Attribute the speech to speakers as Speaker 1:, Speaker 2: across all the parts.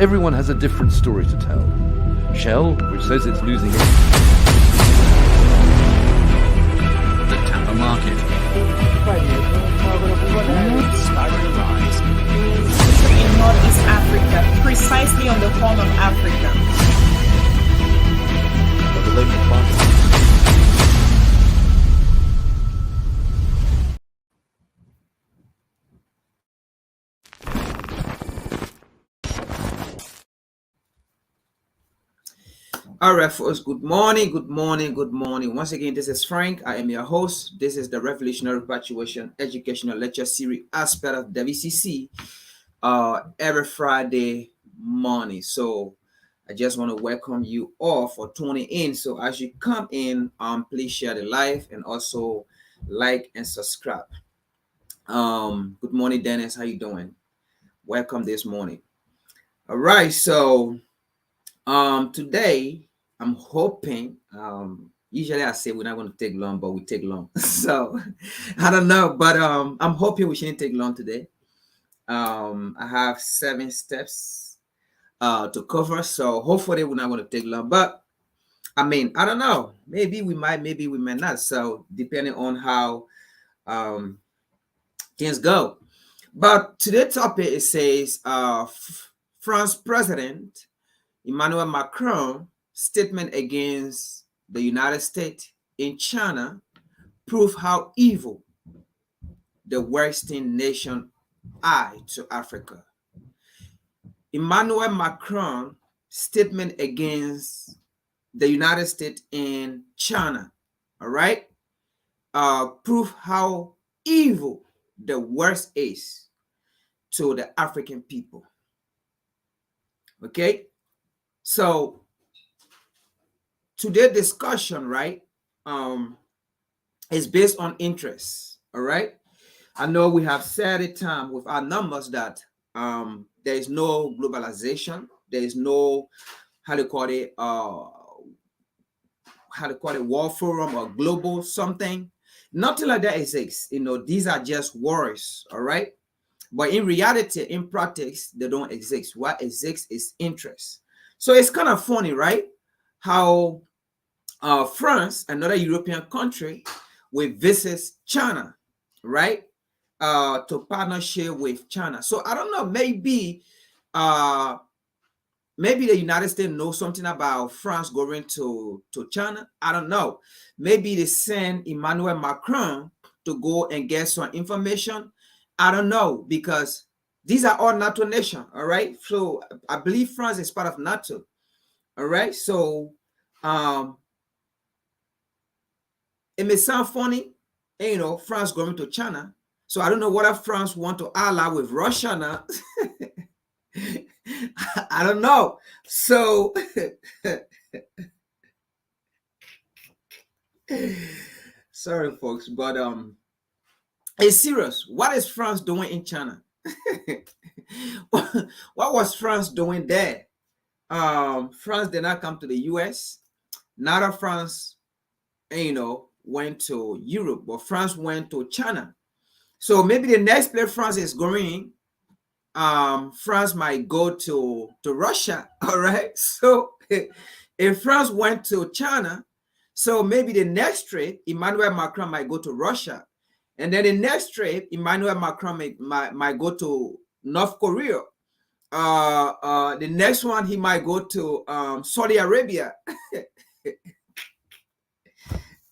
Speaker 1: everyone has a different story to tell. Shell, which says it's losing it.
Speaker 2: The Tampa market started to rise.
Speaker 3: In Northeast Africa, precisely on the Horn of Africa.
Speaker 4: All right, folks, good morning. Once again, this is Frank. I am your host. This is the Revolutionary Graduation Educational Lecture Series aspect of WCC every Friday morning. So I just want to welcome you all for tuning in. So as you come in, please share the live and also like and subscribe. Good morning, Dennis. How you doing? Welcome this morning. All right, so today I'm hoping, usually I say we're not going to take long, but we take long. So I don't know, but I'm hoping we shouldn't take long today. I have 7 steps to cover, so hopefully we're not going to take long. But I mean, I don't know. Maybe we might, maybe we may not. So depending on how things go. But today's topic, it says France President Emmanuel Macron statement against the United States in China prove how evil the Western nation are to Africa. Emmanuel Macron statement against the United States in China, all right, prove how evil the West is to the African people. Okay, so today's discussion, right, is based on interest. All right, I know we have said it time with our numbers that there is no globalization, there is no world forum or global something. Nothing like that exists. You know, these are just words. All right, but in reality, in practice, they don't exist. What exists is interest. So it's kind of funny, right? How France, another European country, will visit China, right? To partnership with China. So I don't know, maybe the United States knows something about France going to China. I don't know. Maybe they send Emmanuel Macron to go and get some information. I don't know, because these are all NATO nations, all right? So I believe France is part of NATO, all right? So it may sound funny, you know, France going to China. So I don't know whether France want to ally with Russia now. I don't know. So sorry, folks, but it's serious. What is France doing in China? What was France doing there? France did not come to the US. Neither France, you know, went to Europe, but France went to China. So maybe the next place France is going, France might go to Russia. All right. So if France went to China, so maybe the next trip, Emmanuel Macron might go to Russia. And then the next trip, Emmanuel Macron might go to North Korea. The next one, he might go to Saudi Arabia.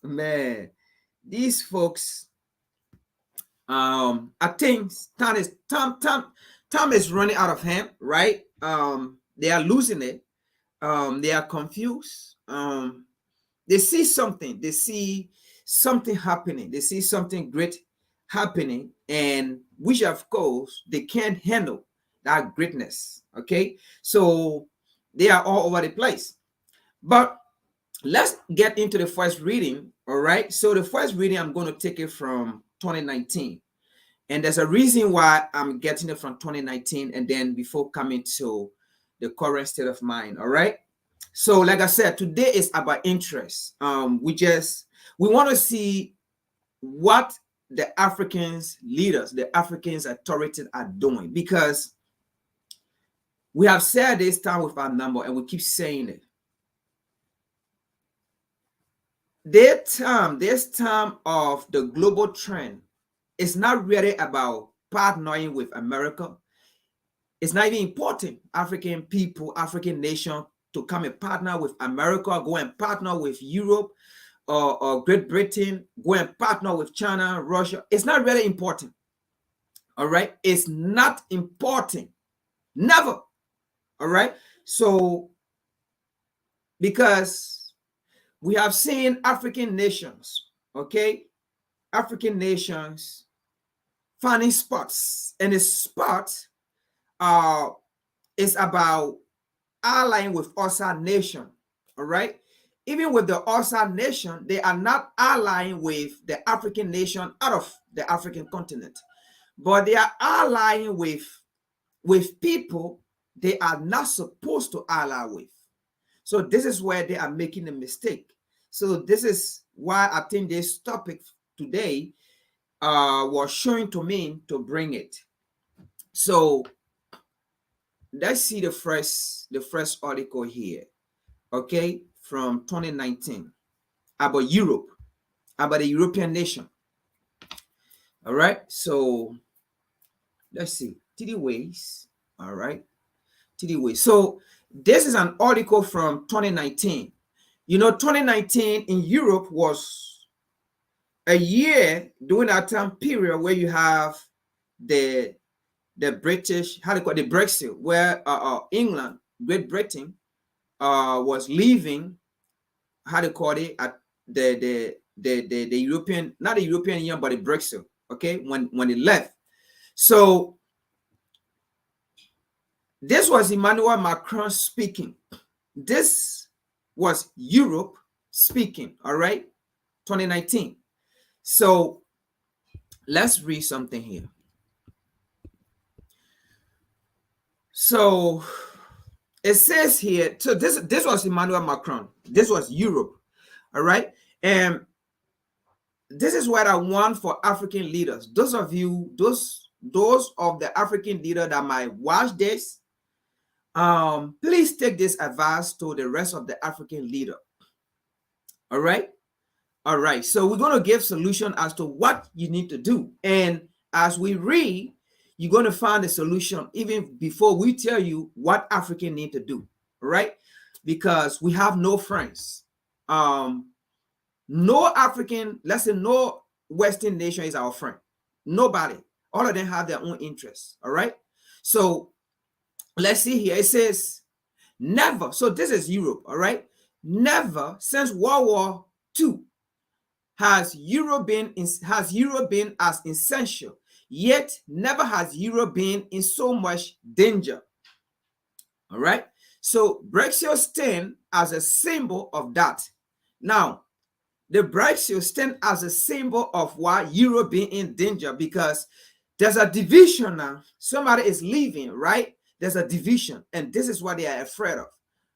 Speaker 4: Man, these folks, I think time is running out of hand, right? They are losing it. They are confused. They see something happening. They see something great happening, and which of course they can't handle that greatness. Okay, so they are all over the place. But let's get into the first reading. All right, so the first reading, I'm going to take it from 2019, and there's a reason why I'm getting it from 2019 and then before coming to the current state of mind. All right, so like I said, today is about interest. We want to see what the Africans leaders, the Africans authorities are doing, because We have said this time with our number, and we keep saying it. This time of the global trend is not really about partnering with America. It's not even important. African people, African nation to come and partner with America, go and partner with Europe or Great Britain, go and partner with China, Russia. It's not really important. All right. It's not important. Never. All right. So, because we have seen African nations, okay, African nations finding spots, and the spot is about allying with outside nation. All right. Even with the outside nation, they are not allying with the African nation out of the African continent, but they are allying with people they are not supposed to ally with. So this is where they are making a mistake. So this is why I think this topic today was showing to me to bring it. So let's see the first article here, okay, from 2019 about Europe, about the European nation. All right, so let's see TD ways. All right, TD ways. So this is an article from 2019. You know, 2019 in Europe was a year during that time period where you have the British, how do you call it, the Brexit, where England, Great Britain, was leaving, how do you call it, at the European, not the European Union, but the Brexit. Okay, when it left. So this was Emmanuel Macron speaking. This was Europe speaking. All right, 2019. So let's read something here. So it says here, so this was Emmanuel Macron. This was Europe. All right. And this is what I want for African leaders. Those of you, those of the African leader that might watch this, please take this advice to the rest of the African leader. All right. All right. So we're going to give solution as to what you need to do. And as we read, you're going to find a solution even before we tell you what African need to do, right? Because we have no friends. No African, let's say no Western nation is our friend. Nobody. All of them have their own interests, all right? So let's see here. It says, never, so this is Europe, all right? Never since World War II has Europe been as essential. Yet never has Europe been in so much danger. All right. So Brexit stands as a symbol of that. Now, the Brexit stands as a symbol of why Europe being in danger, because there's a division now. Somebody is leaving, right? There's a division, and this is what they are afraid of.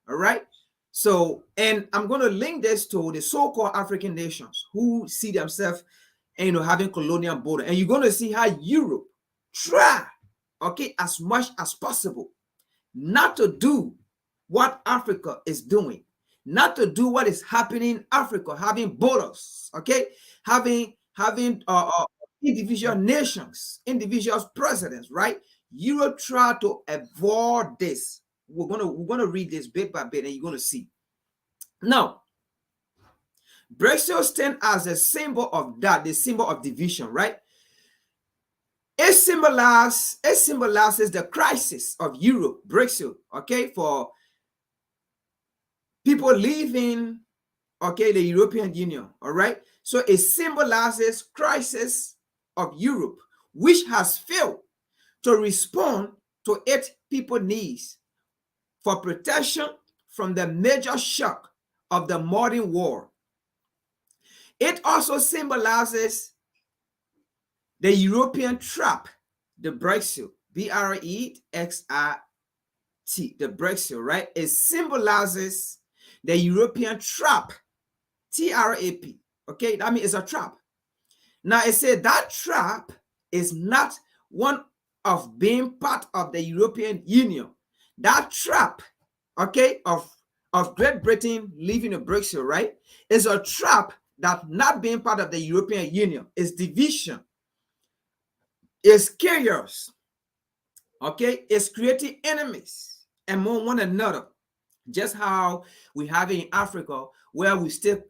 Speaker 4: All right. So, and I'm going to link this to the so-called African nations who see themselves, you know, having colonial border, and you're going to see how Europe try, okay, as much as possible not to do what Africa is doing, not to do what is happening in Africa, having borders, okay, having individual nations, individual presidents, right? Europe try to avoid this. We're gonna read this bit by bit, and you're gonna see. Now, Brexit stands as a symbol of that, the symbol of division, right? It symbolizes the crisis of Europe, Brexit, okay, for people leaving, okay, the European Union, all right? So it symbolizes crisis of Europe, which has failed to respond to its people needs for protection from the major shock of the modern war. It also symbolizes the European trap, the Brexit, Brexit, the Brexit, right? It symbolizes the European trap, TRAP, okay? That means it's a trap. Now, it said that trap is not one of being part of the European Union. that trap, okay, of Great Britain leaving the Brexit, right, is a trap that not being part of the European Union is division, is chaos, okay, is creating enemies among one another. Just how we have it in Africa, where we still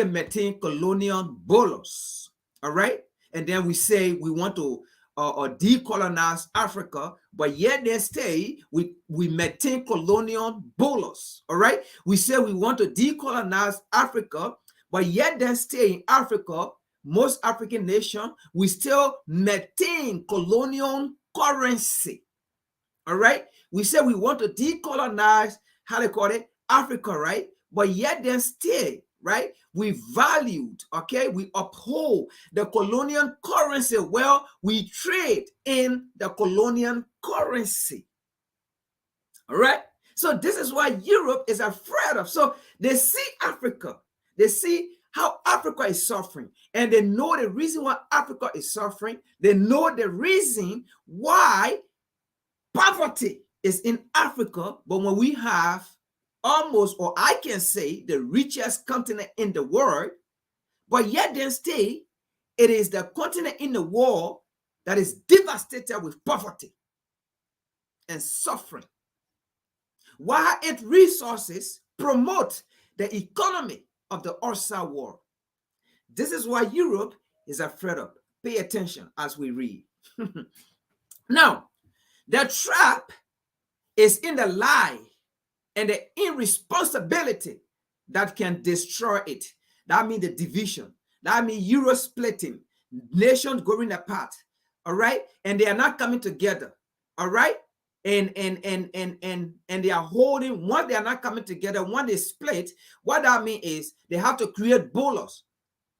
Speaker 4: maintain colonial bolos, all right? And then we say we want to decolonize Africa, but yet they stay, we maintain colonial bolos, all right? We say we want to decolonize Africa, but yet they stay in Africa. Most African nations, we still maintain colonial currency, all right? We say we want to decolonize, how they call it, Africa, right? But yet then stay, right? We valued, okay? We uphold the colonial currency. Well, we trade in the colonial currency, all right? So this is why Europe is afraid of. So they see Africa. They see how Africa is suffering, and they know the reason why Africa is suffering. They know the reason why poverty is in Africa. But when we have almost, or I can say, the richest continent in the world, but yet then stay, it is the continent in the world that is devastated with poverty and suffering, while its resources promote the economy of the outside world. This is why Europe is afraid of. Pay attention as we read. Now, the trap is in the lie and the irresponsibility that can destroy it. That means the division. That means Euro splitting, nations going apart. All right, and they are not coming together. All right, and they are holding. Once they are not coming together, when they split, what that means is they have to create bolos.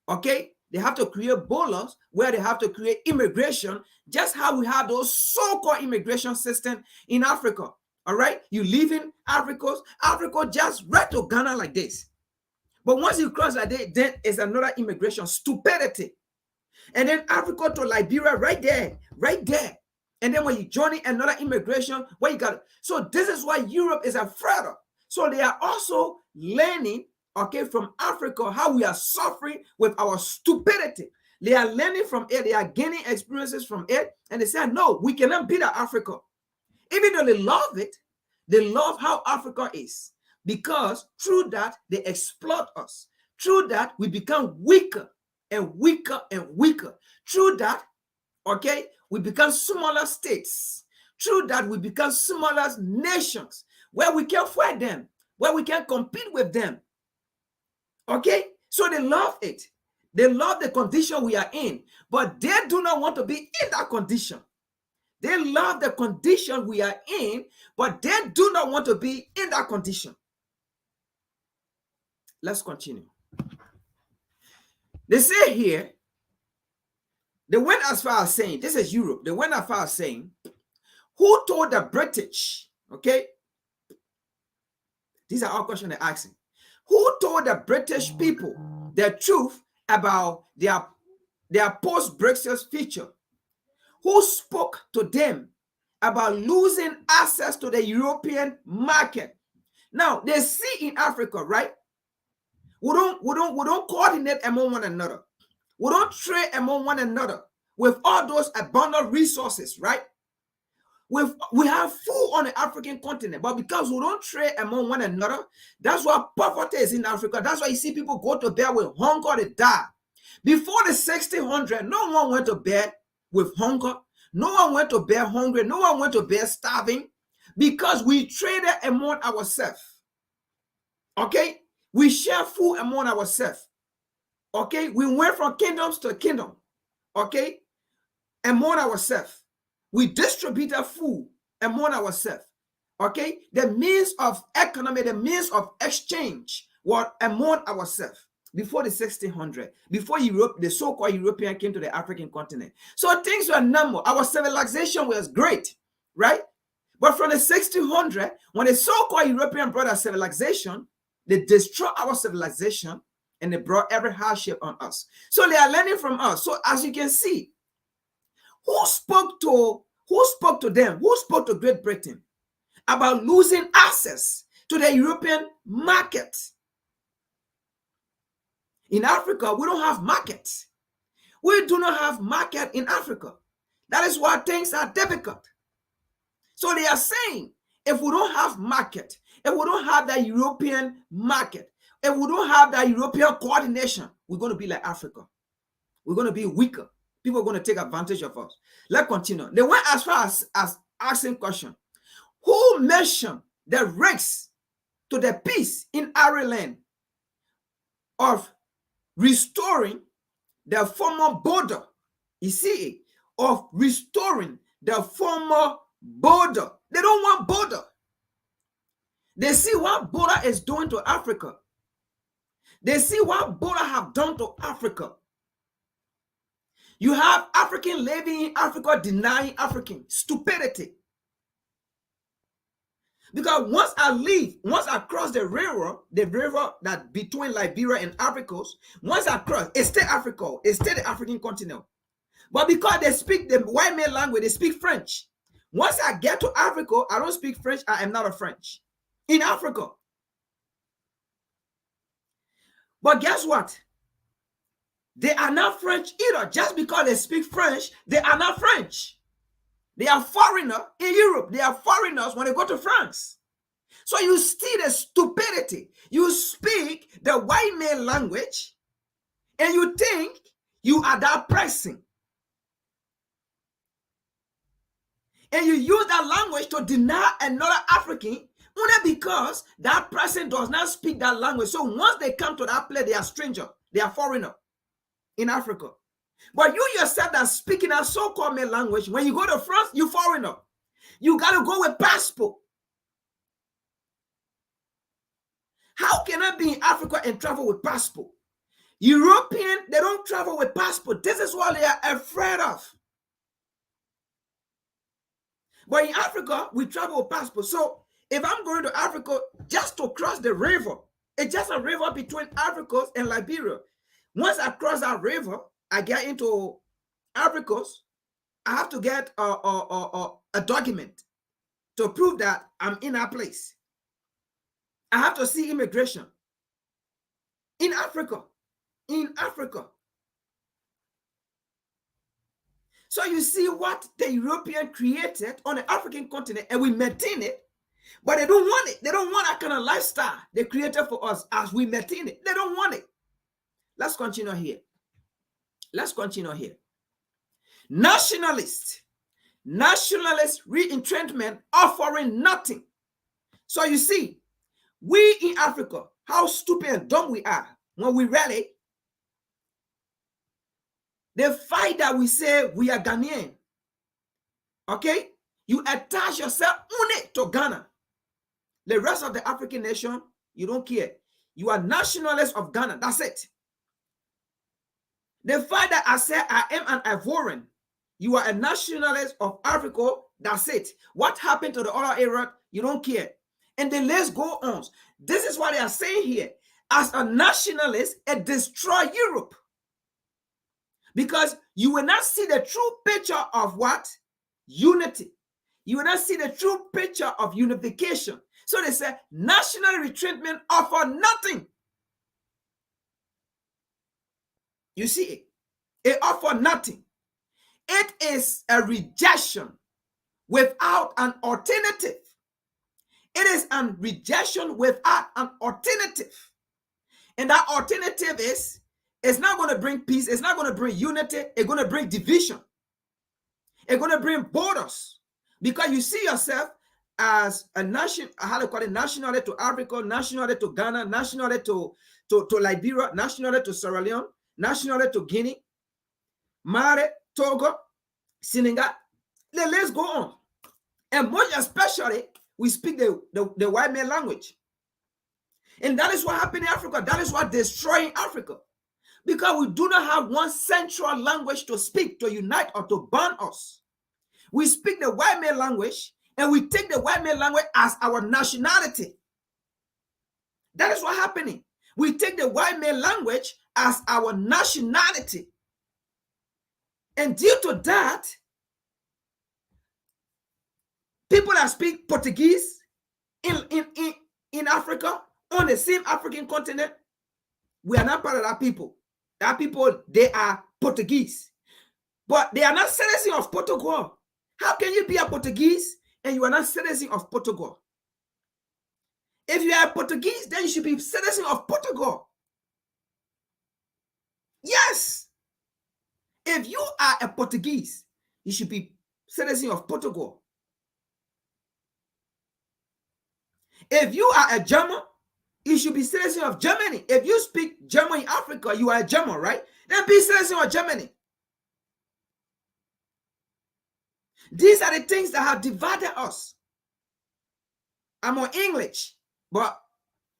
Speaker 4: Okay, they have to create bolos where they have to create immigration, just how we have those so-called immigration system in Africa. All right, you live in Africa just right to Ghana like this. But once you cross like that, then it's another immigration stupidity. And then Africa to Liberia right there. And then when you join in another immigration, where you got. So this is why Europe is afraid of. So they are also learning, okay, from Africa how we are suffering with our stupidity. They are learning from it. They are gaining experiences from it. And they say, no, we cannot beat Africa. Even though they love it, they love how Africa is. Because through that, they exploit us. Through that, we become weaker and weaker and weaker. Through that, okay, we become smaller states. Through that, we become smaller nations where we can fight them, where we can compete with them. Okay, so they love it. They love the condition we are in, but they do not want to be in that condition. They love the condition we are in, but they do not want to be in that condition. Let's continue. They say here, they went as far as saying, this is Europe, they went as far as saying, who told the British, okay? These are all questions they're asking. Who told the British people the truth about their post-Brexit future? Who spoke to them about losing access to the European market? Now, they see in Africa, right? We don't coordinate among one another. We don't trade among one another with all those abundant resources, right? We have food on the African continent, but because we don't trade among one another, that's why poverty is in Africa. That's why you see people go to bed with hunger, they die. Before the 1600, no one went to bed with hunger. No one went to bed hungry. No one went to bed starving, because we traded among ourselves. Okay? We share food among ourselves. Okay? We went from kingdoms to kingdom. Okay? Among ourselves. We distributed food among ourselves. Okay? The means of economy, the means of exchange were among ourselves before the 1600, before Europe, the so-called European came to the African continent. So things were normal. Our civilization was great, right? But from the 1600, when the so-called European brought our civilization, they destroyed our civilization and they brought every hardship on us. So they are learning from us. So as you can see, who spoke to them? Who spoke to Great Britain about losing access to the European market. In Africa, we don't have markets. We do not have market in Africa. That is why things are difficult. So they are saying, if we don't have market, if we don't have the European market, if we don't have the European coordination, we're going to be like Africa. We're going to be weaker. People are going to take advantage of us. Let's continue. They went as far as asking question. Who mentioned the risks to the peace in Ireland of restoring the former border? You see, of restoring the former border. They don't want border. They see what border is doing to Africa. They see what border have done to Africa. You have African living in Africa denying African. Stupidity. Because once I cross the river that between Liberia and Africa, once I cross, it's still Africa, it's still the African continent. But because they speak the white man language, they speak French. Once I get to Africa, I don't speak French, I am not a French. In Africa. But guess what? They are not French either. Just because they speak French, they are not French. They are foreigners in Europe. They are foreigners when they go to France. So you see the stupidity. You speak the white man language and you think you are that person. And you use that language to deny another African only because that person does not speak that language. So once they come to that place, they are stranger. They are foreigner in Africa. But you yourself that speaking that so-called male language, when you go to France, you foreigner. You got to go with passport. How can I be in Africa and travel with passport? European, they don't travel with passport. This is what they are afraid of. But in Africa, we travel with passport. So if I'm going to Africa just to cross the river, it's just a river between Africa and Liberia. Once I cross that river, I get into Africa, I have to get a document to prove that I'm in that place. I have to see immigration in Africa. In Africa. So you see what the European created on the African continent, and we maintain it, but they don't want it. They don't want that kind of lifestyle they created for us as we maintain it. They don't want it. Let's continue here. Let's continue here. Nationalist re-entrenchment offering nothing. So you see, we in Africa, how stupid and dumb we are when we rally. The fight that we say we are Ghanaian, okay? You attach yourself only to Ghana. The rest of the African nation, you don't care. You are nationalists of Ghana. That's it. The fact that I said I am an Ivorian, you are a nationalist of Africa. That's it. What happened to the other area, you don't care. And the list go on. This is what they are saying here. As a nationalist, it destroys Europe. Because you will not see the true picture of what? Unity. You will not see the true picture of unification. So they say national retreatment offer nothing. You see it? It offer nothing. It is a rejection without an alternative. It is a rejection without an alternative. And that alternative is, it's not going to bring peace. It's not going to bring unity. It's going to bring division. It's going to bring borders. Because you see yourself as a nation, how to call it, nationality to Africa, nationality to Ghana, nationality to Liberia, nationality to Sierra Leone, nationality to Guinea, Mali, Togo, Senegal. Let's go on. And most especially, we speak the white man language. And that is what happened in Africa. That is what destroying Africa. Because we do not have one central language to speak, to unite, or to bond us. We speak the white man language, and we take the white man language as our nationality. That is what happening. We take the white man language as our nationality. And due to that, people that speak Portuguese, in Africa, on the same African continent. We are not part of that people. That people, they are Portuguese. But they are not citizens of Portugal. How can you be a Portuguese and you are not citizen of Portugal? If you are Portuguese, then you should be citizen of Portugal. Yes. If you are a Portuguese, you should be citizen of Portugal. If you are a German, you should be citizen of Germany. If you speak German in Africa, you are a German, right? Then be citizen of Germany. These are the things that have divided us. I'm on English, but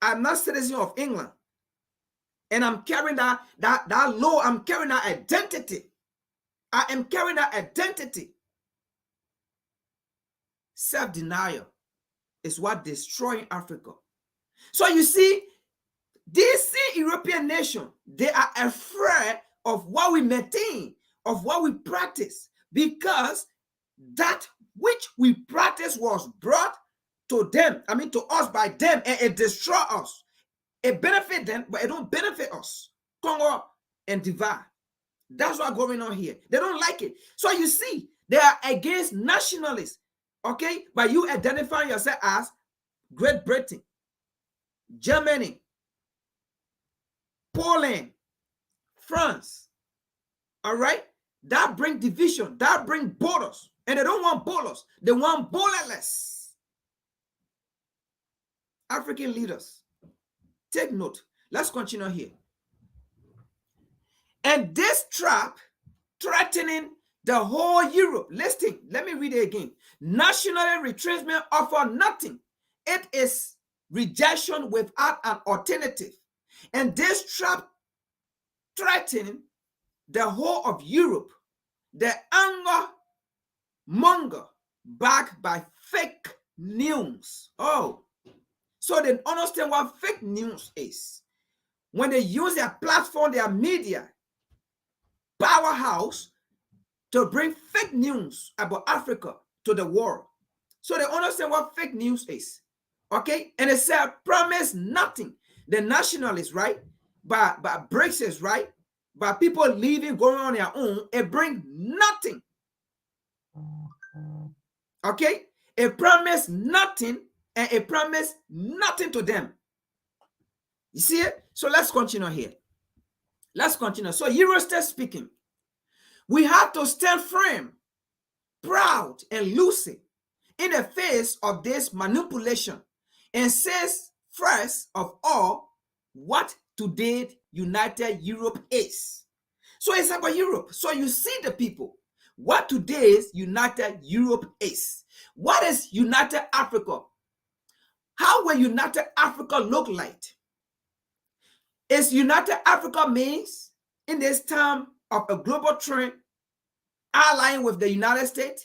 Speaker 4: I'm not citizen of England. And I'm carrying that law, I'm carrying that identity. I am carrying that identity. Self-denial is what destroying Africa. So you see, these European nations, they are afraid of what we maintain, of what we practice, because that which we practice was brought to them, to us by them, and it destroys us. It benefits them, but it don't benefit us. Congo and divide. That's what's going on here. They don't like it. So you see, they are against nationalists, okay? By you identifying yourself as Great Britain, Germany, Poland, France, all right? That bring division, that bring borders, and they don't want borders. They want borderless. African leaders, take note. Let's continue here. And this trap threatening the whole Europe. Listen, let me read it again. National retrenchment offer nothing. It is rejection without an alternative. And this trap threatening the whole of Europe, the anger monger backed by fake news. Oh, so they understand what fake news is. When they use their platform, their media powerhouse to bring fake news about Africa to the world. So they understand what fake news is. Okay? And they say, promise nothing. The nationalists, right? By Brexit, right? By people leaving, going on their own, it brings nothing. Okay? It promised nothing, and it promised nothing to them. You see it? So let's continue here. Let's continue. So Eurostate speaking. We have to stand firm, proud, and lucid in the face of this manipulation, and says first of all what today United Europe is. So it's about Europe. So you see the people, what today's United Europe is. What is United Africa? How will United Africa look like? Is United Africa means in this time of a global trend allying with the United States,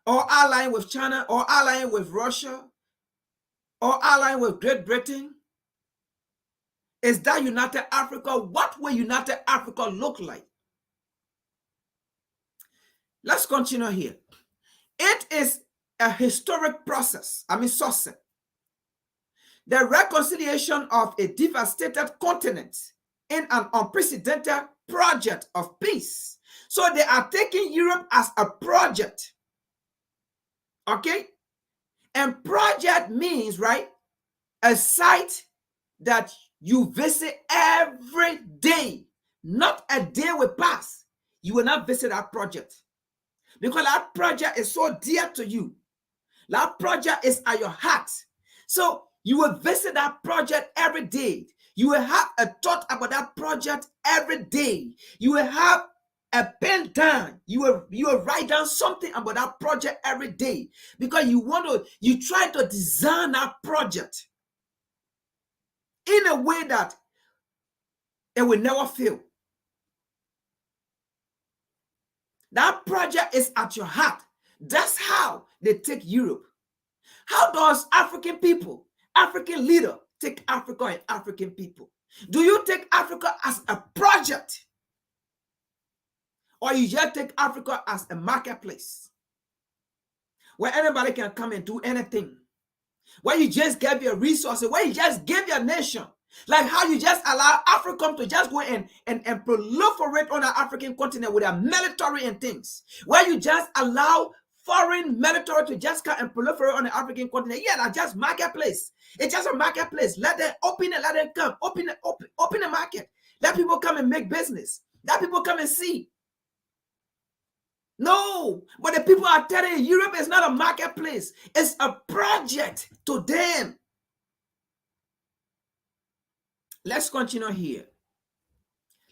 Speaker 4: or allying with China, or allying with Russia, or allying with Great Britain? Is that United Africa? What will United Africa look like? Let's continue here. It is a historic process, success. The reconciliation of a devastated continent in an unprecedented project of peace. So they are taking Europe as a project. Okay? And project means, right, a site that you visit every day. Not a day will pass. You will not visit that project. Because that project is so dear to you. That project is at your heart. So you will visit that project every day. You will have a thought about that project every day. You will have a pen down. You will write down something about that project every day, because you try to design that project in a way that it will never fail. That project is at your heart. That's how they take Europe. How does African people, African leader, take Africa and African people? Do you take Africa as a project? Or you just take Africa as a marketplace where anybody can come and do anything? where you just gave your resources, where you just gave your nation. Like how you just allow Africa to just go and proliferate on the African continent with their military and things. Where you just allow foreign military to just come and proliferate on the African continent. Yeah, that's just marketplace. It's just a marketplace. Let them open it, let them come. Open the market. Let people come and make business. Let people come and see. No, but the people are telling you Europe is not a marketplace. It's a project to them. Let's continue here.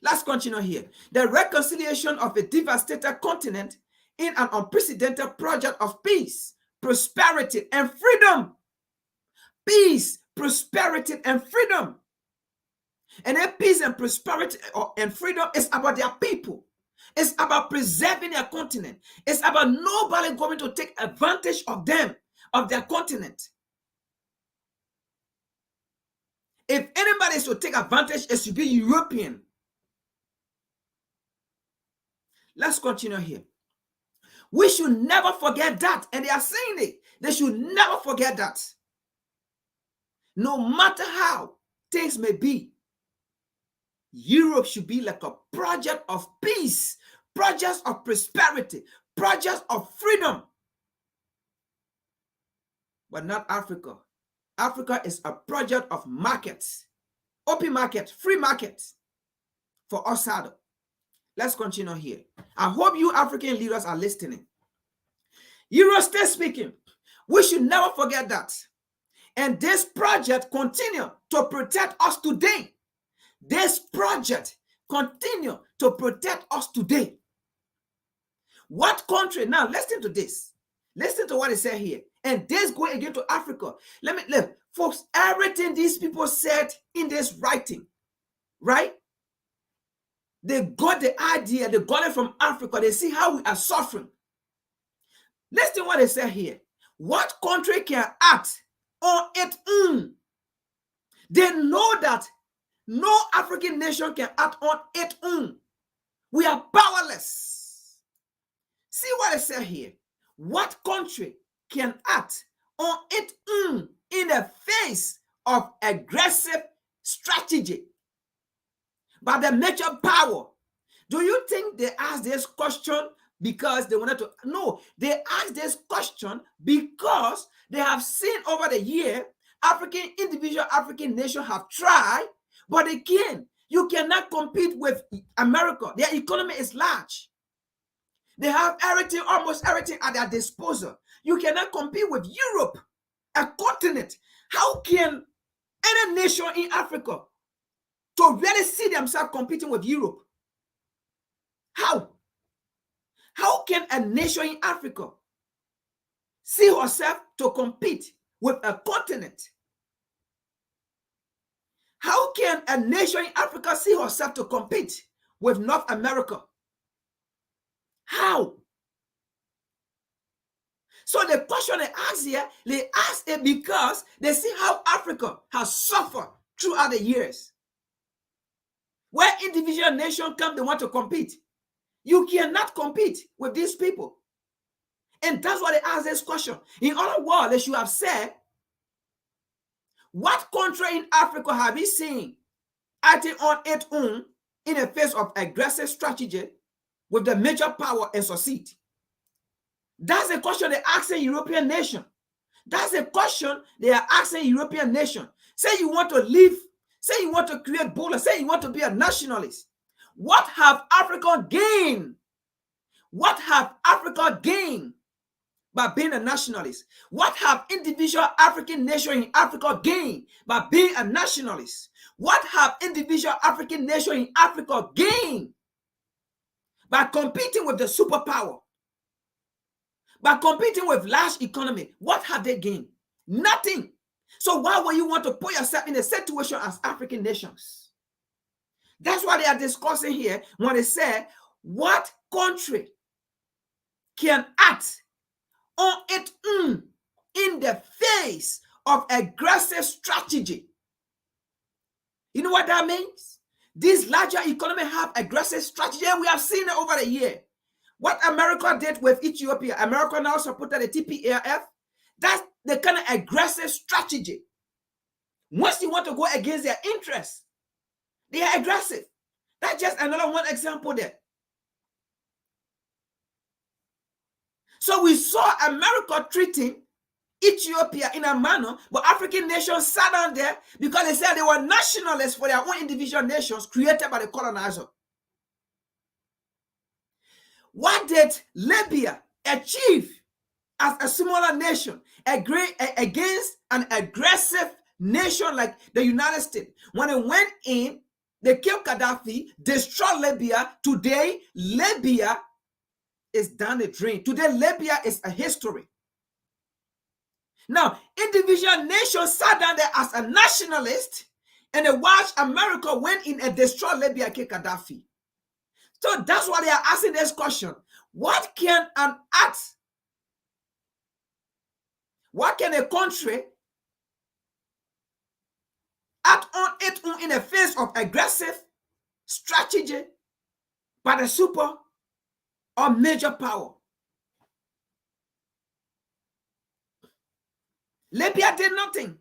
Speaker 4: Let's continue here. The reconciliation of a devastated continent in an unprecedented project of peace, prosperity, and freedom. Peace, prosperity, and freedom. And then peace and prosperity and freedom is about their people. It's about preserving their continent. It's about nobody going to take advantage of them, of their continent. If anybody is to take advantage, it should be European. Let's continue here. We should never forget that. And they are saying it. They should never forget that. No matter how things may be, Europe should be like a project of peace, projects of prosperity, projects of freedom. But not Africa. Africa is a project of markets, open market, free markets for us. Let's continue here. I hope you African leaders are listening. Euro still speaking. We should never forget that. And this project continue to protect us today. This project continue to protect us today. What country? Now listen to this. Listen to what it said here. And this going again to Africa. Let folks, everything these people said in this writing, right? They got the idea, they got it from Africa. They see how we are suffering. Listen to what they say here. What country can act on its own? They know that no African nation can act on its own. We are powerless. See what I say here. What country can act on its own in the face of aggressive strategy by the major power? Do you think they asked this question because they wanted to? No, they asked this question because they have seen over the year individual African nations have tried, but again, you cannot compete with America. Their economy is large. They have everything, almost everything at their disposal. You cannot compete with Europe, a continent. How can any nation in Africa to really see themselves competing with Europe? How? How can a nation in Africa see herself to compete with a continent? How can a nation in Africa see herself to compete with North America? How? So the question they ask here, they ask it because they see how Africa has suffered throughout the years. Where individual nations come, they want to compete. You cannot compete with these people. And that's why they ask this question. In other words, they should have said, what country in Africa have you seen acting on its own in the face of aggressive strategy with the major power and succeed? That's a question they're asking European nation. That's a question they are asking European nation. Say you want to live, say you want to create borders, say you want to be a nationalist. What have Africa gained? What have Africa gained by being a nationalist? What have individual African nations in Africa gained by being a nationalist? What have individual African nations in Africa gained by competing with the superpower? By competing with large economy? What have they gained? Nothing. So why would you want to put yourself in a situation as African nations? That's why they are discussing here when they say, what country can act on its own in the face of aggressive strategy? You know what that means? These larger economies have aggressive strategy, and we have seen it over the year. What America did with Ethiopia, America now supported the TPLF. the kind of aggressive strategy. Once you want to go against their interests, they are aggressive. That's just another one example there. So we saw America treating Ethiopia in a manner, but African nations sat down there because they said they were nationalists for their own individual nations created by the colonizer. What did Libya achieve as a smaller nation against an aggressive nation like the United States? When it went in, they killed Gaddafi, destroyed Libya. Today, Libya is down the drain. Today, Libya is a history. Now, individual nations sat down there as a nationalist and they watched America went in and destroyed Libya and killed Gaddafi. So that's why they are asking this question. What can an act, what can a country act on its own in the face of aggressive strategy by the super or major power? Libya did nothing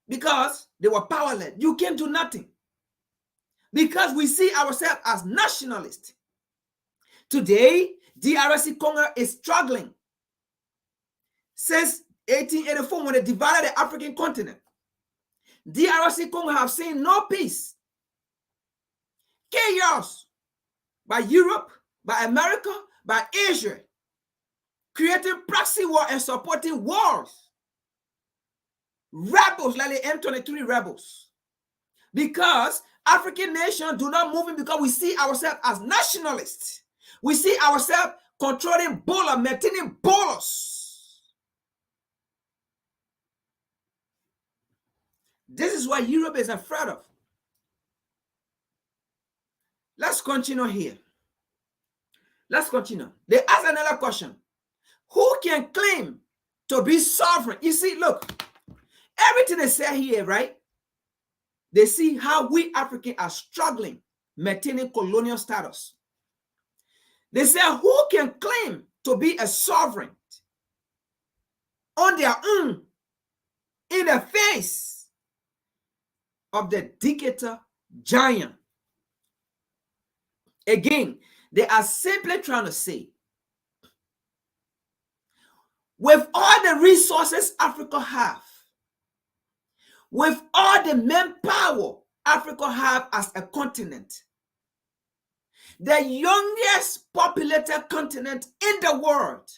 Speaker 4: because they were powerless. You can do nothing because we see ourselves as nationalists. Today, DRC Congo is struggling since 1884 when they divided the African continent. DRC Congo have seen no peace. Chaos by Europe, by America, by Asia, creating proxy war and supporting wars. Rebels like the M23 rebels. Because African nations do not move in because we see ourselves as nationalists. We see ourselves controlling Bola, maintaining bolos. This is what Europe is afraid of. Let's continue here. Let's continue. They ask another question. Who can claim to be sovereign? You see, look, everything they say here, right? They see how we Africans are struggling maintaining colonial status. They say, who can claim to be a sovereign on their own in the face of the dictator giant? Again, they are simply trying to say, with all the resources Africa have, with all the manpower Africa have as a continent, the youngest populated continent in the world,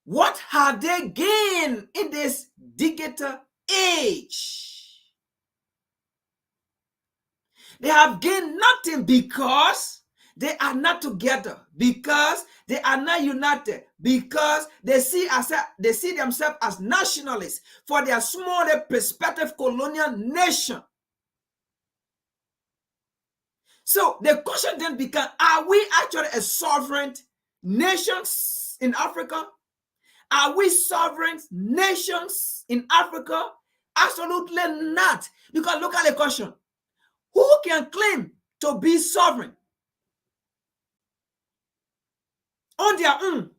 Speaker 4: what have they gained in this digital age? They have gained nothing because they are not together, because they are not united, because they see themselves as nationalists for their smaller prospective colonial nation. So the question then becomes, are we actually a sovereign nation in Africa? Are we sovereign nations in Africa? Absolutely not. Because look at the question. Who can claim to be sovereign on their own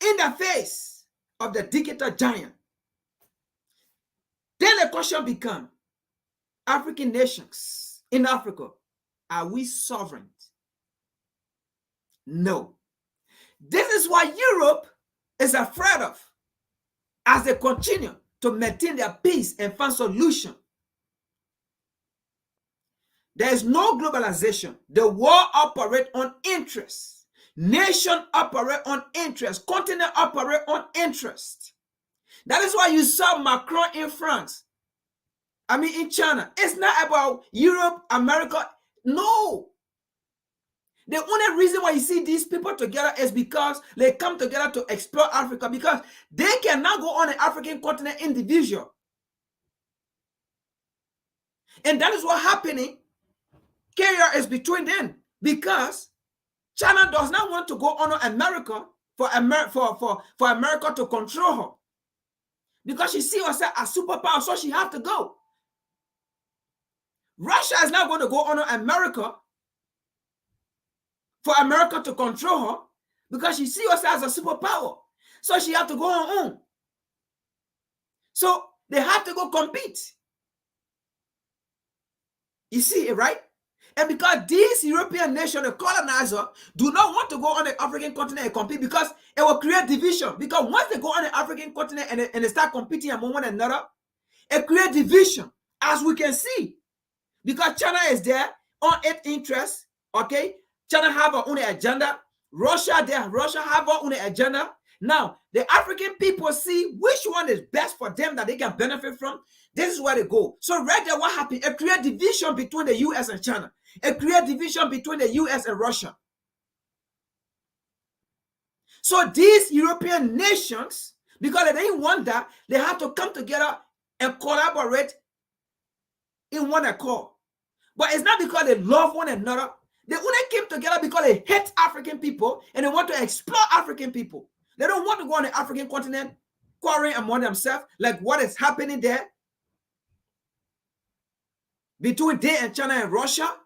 Speaker 4: in the face of the digital giant? Then the question becomes, African nations in Africa, are we sovereign? No. This is what Europe is afraid of as they continue to maintain their peace and find solution. There is no globalization. The world operates on interest. Nation operate on interest. Continent operate on interest. That is why you saw Macron in France. In China. It's not about Europe, America. No. The only reason why you see these people together is because they come together to explore Africa, because they cannot go on the African continent individual. And that is what's happening. Carrier is between them because China does not want to go on America for America to control her. Because she sees herself as superpower, so she has to go. Russia is not going to go on America for America to control her because she sees herself as a superpower. So she had to go on her own. So they have to go compete. You see it, right? And because these European nations, the colonizer, do not want to go on the African continent and compete because it will create division. Because once they go on the African continent and they start competing among one another, it creates division, as we can see. Because China is there on its interests, okay? China have her own agenda. Russia there, Russia have her own agenda. Now, the African people see which one is best for them that they can benefit from. This is where they go. So right there, what happened? It created division between the US and China. It created division between the US and Russia. So these European nations, because they didn't want that, they have to come together and collaborate in one accord. But it's not because they love one another. They only came together because they hate African people and they want to exploit African people. They don't want to go on the African continent quarreling among themselves like what is happening there between they and China and Russia.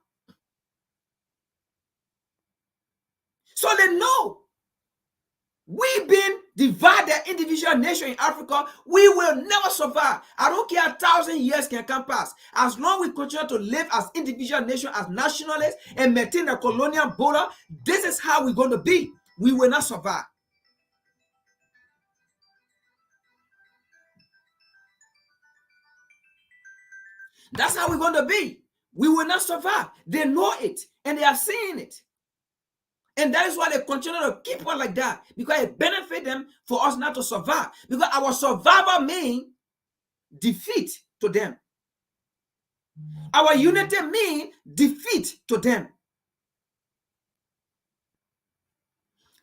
Speaker 4: So they know we've been divided individual nation in Africa. We will never survive. I don't care 1,000 years can come past. As long as we continue to live as individual nation, as nationalists, and maintain the colonial border, this is how we're going to be. We will not survive. That's how we're going to be. We will not survive. They know it, and they are seeing it. And that is why they continue to keep on like that, because it benefits them for us not to survive. Because our survival means defeat to them. Our unity means defeat to them.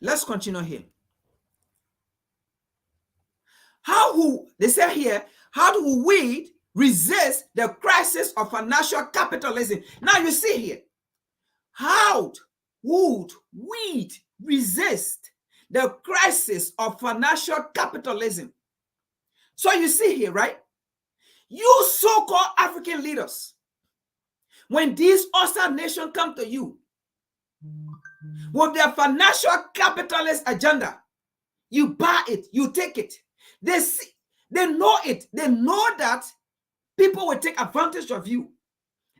Speaker 4: Let's continue here. They say here, how do we resist the crisis of financial capitalism? Now you see here, how would we resist the crisis of financial capitalism? So you see here, right? You so-called African leaders, when these hostile nations come to you with their financial capitalist agenda, you buy it, you take it. They know it. They know that people will take advantage of you.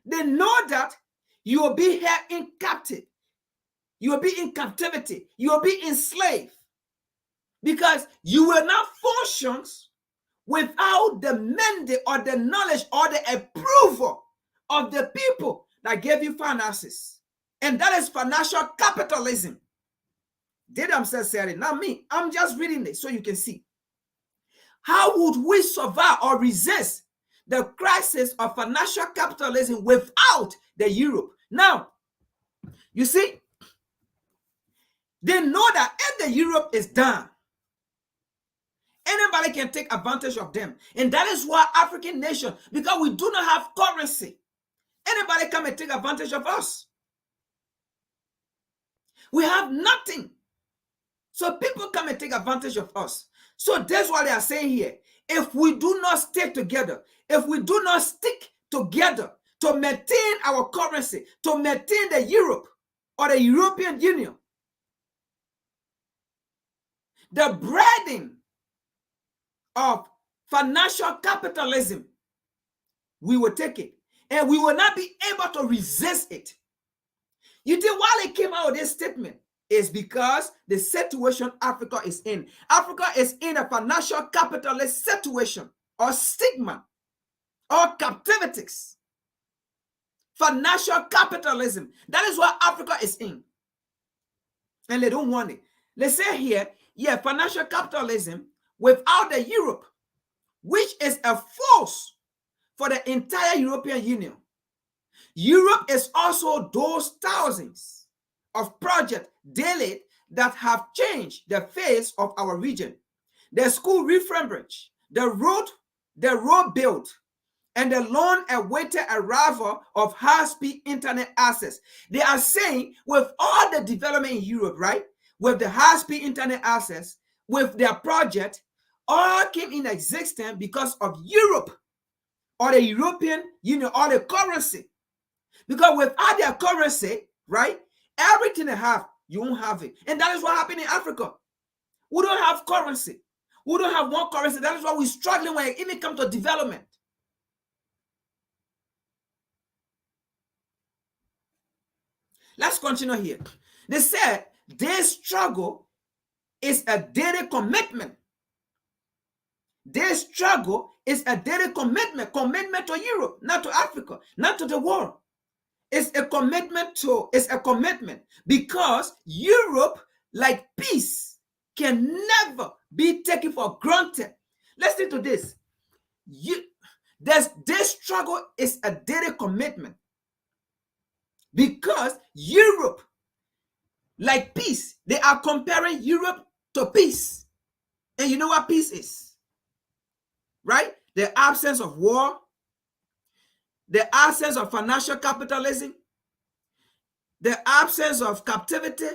Speaker 4: They know that you will be here in captive. You will be in captivity. You will be enslaved. Because you will not function without the mandate or the knowledge or the approval of the people that gave you finances. And that is financial capitalism. They themselves said it, not me. I'm just reading it so you can see. How would we survive or resist the crisis of financial capitalism without the Europe? Now, you see, they know that if the Europe is done, anybody can take advantage of them. And that is why African nations, because we do not have currency, anybody come and take advantage of us. We have nothing. So people come and take advantage of us. So that's why they are saying here, if we do not stay together, if we do not stick together to maintain our currency, to maintain the Europe or the European Union, the breeding of financial capitalism, we will take it. And we will not be able to resist it. You think why they came out with this statement is because the situation Africa is in. Africa is in a financial capitalist situation or stigma or captivities. Financial capitalism. That is what Africa is in. And they don't want it. They say here, yeah, financial capitalism without the Europe, which is a force for the entire European Union. Europe is also those thousands of projects daily that have changed the face of our region. The school refurbished, the road built, and the long-awaited arrival of high-speed internet access. They are saying with all the development in Europe, right, with the high-speed internet access, with their project, all came in existence because of Europe or the European Union or the currency. Because without their currency, right, everything they have, you won't have it. And that is what happened in Africa. We don't have currency. We don't have one currency. That is why we're struggling when it even comes to development. Let's continue here. They said their struggle is a daily commitment. Their struggle is a daily commitment to Europe, not to Africa, not to the world. It's a commitment because Europe, like peace, can never be taken for granted. Listen to this. Their struggle is a daily commitment because Europe, like peace, they are comparing Europe to peace. And you know what peace is, right? The absence of war, the absence of financial capitalism, the absence of captivity,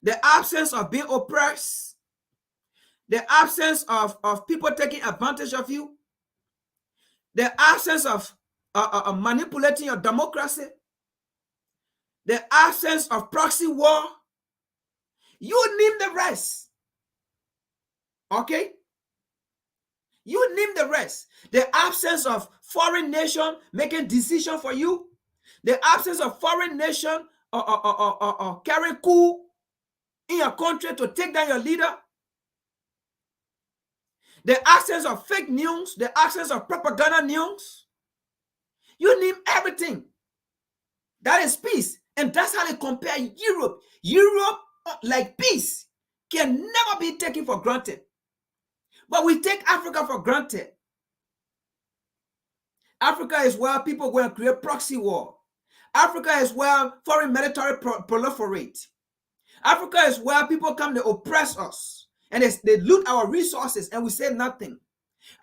Speaker 4: the absence of being oppressed, the absence of people taking advantage of you, the absence of manipulating your democracy, the absence of proxy war. You name the rest. Okay? You name the rest. The absence of foreign nation making decisions for you. The absence of foreign nation carrying coup in your country to take down your leader. The absence of fake news. The absence of propaganda news. You name everything. That is peace. And that's how they compare Europe. Europe, like peace, can never be taken for granted. But we take Africa for granted. Africa is where people go and create proxy war. Africa is where foreign military proliferate. Africa is where people come to oppress us. And they loot our resources and we say nothing.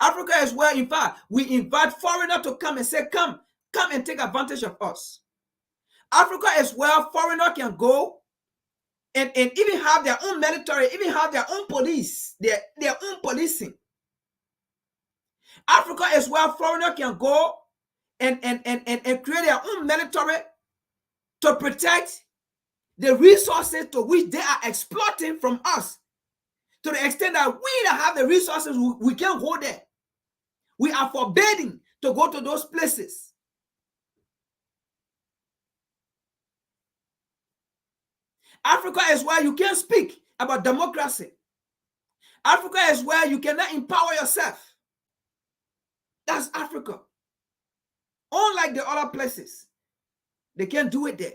Speaker 4: Africa is where, in fact, we invite foreigners to come and say, come and take advantage of us. Africa is where foreigners can go and even have their own military, even have their own police, their own policing. Africa is where foreigners can go and create their own military to protect the resources to which they are exploiting from us. To the extent that we that have the resources, we can't go there. We are forbidden to go to those places. Africa is where you can't speak about democracy. Africa is where you cannot empower yourself. That's Africa. Unlike the other places, they can't do it there.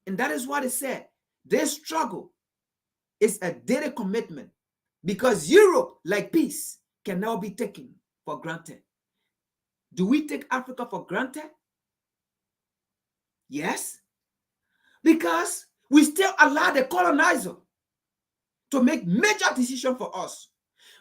Speaker 4: And that is what it said. Their struggle is a daily commitment because Europe, like peace, can now be taken for granted. Do we take Africa for granted? Yes. Because we still allow the colonizer to make major decisions for us.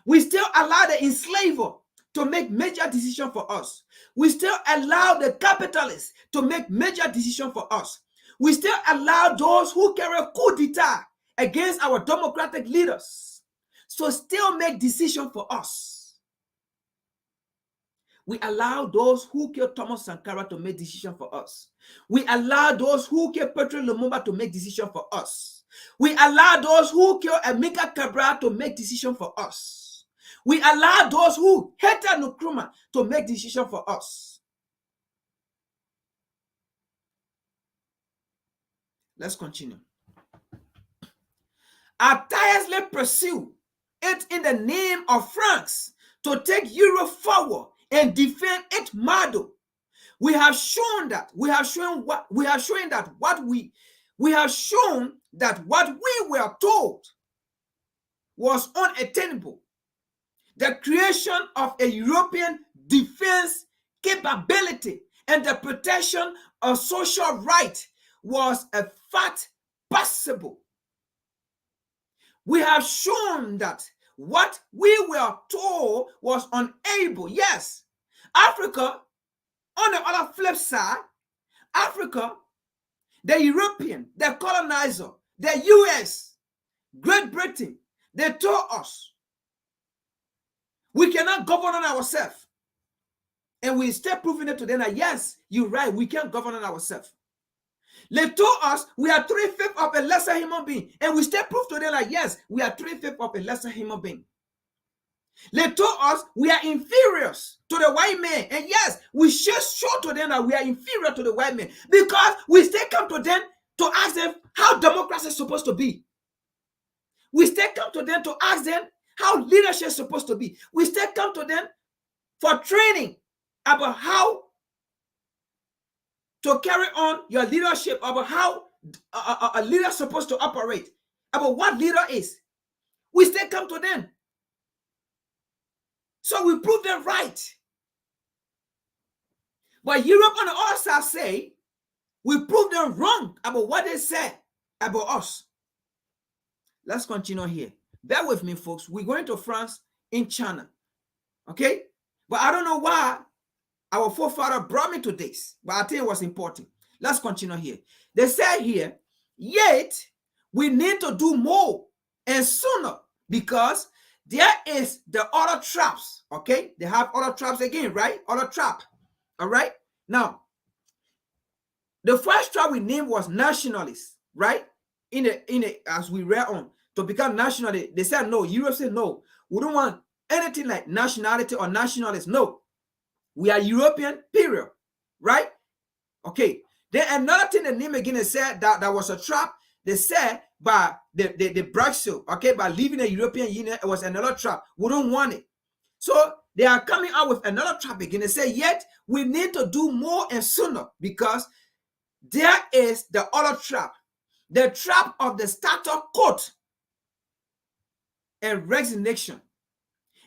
Speaker 4: We still allow the enslaver to make major decisions for us. We still allow the capitalists to make major decisions for us. We still allow those who carry a coup d'etat against our democratic leaders to still make decisions for us. We allow those who killed Thomas Sankara to make decisions for us. We allow those who killed Patrice Lumumba to make decisions for us. We allow those who killed Amilcar Cabral to make decisions for us. We allow those who hated Nkrumah to make decisions for us. Let's continue. I tirelessly pursue it in the name of France to take Europe forward and defend its model. We have shown that what we were told was unattainable. The creation of a European defense capability and the protection of social rights was a fact possible. We have shown that what we were told was unable. Yes, Africa, on the other flip side, Africa, the European, the colonizer, the US, Great Britain, they told us we cannot govern on ourselves. And we still proving it to them that yes, you're right, we can't govern on ourselves. They told us we are 3/5 of a lesser human being. And we still prove to them like, yes, we are 3/5 of a lesser human being. They told us we are inferiors to the white man. And yes, we should show to them that we are inferior to the white man. Because we still come to them to ask them how democracy is supposed to be. We still come to them to ask them how leadership is supposed to be. We still come to them for training about how to carry on your leadership, about how a leader is supposed to operate, about what leader is. We still come to them. So we prove them right. But Europe on the other side say, we prove them wrong about what they said about us. Let's continue here. Bear with me, folks. We're going to France in China. Okay? But I don't know why our forefather brought me to this, but I think it was important. Let's continue here. They say here, yet we need to do more and sooner because there is the other traps. Okay? They have other traps again, right? Other trap. All right? Now, the first trap we named was nationalists, right? As we read on, to become nationalist, they said no. Europe said no. We don't want anything like nationality or nationalist. No. We are European, period. Right? Okay. Then another thing the name again, they said that was a trap. They said by the Brexit, okay, by leaving the European Union, it was another trap. We don't want it. So they are coming out with another trap again. They say, yet we need to do more and sooner because there is the other trap. The trap of the status quo and resignation.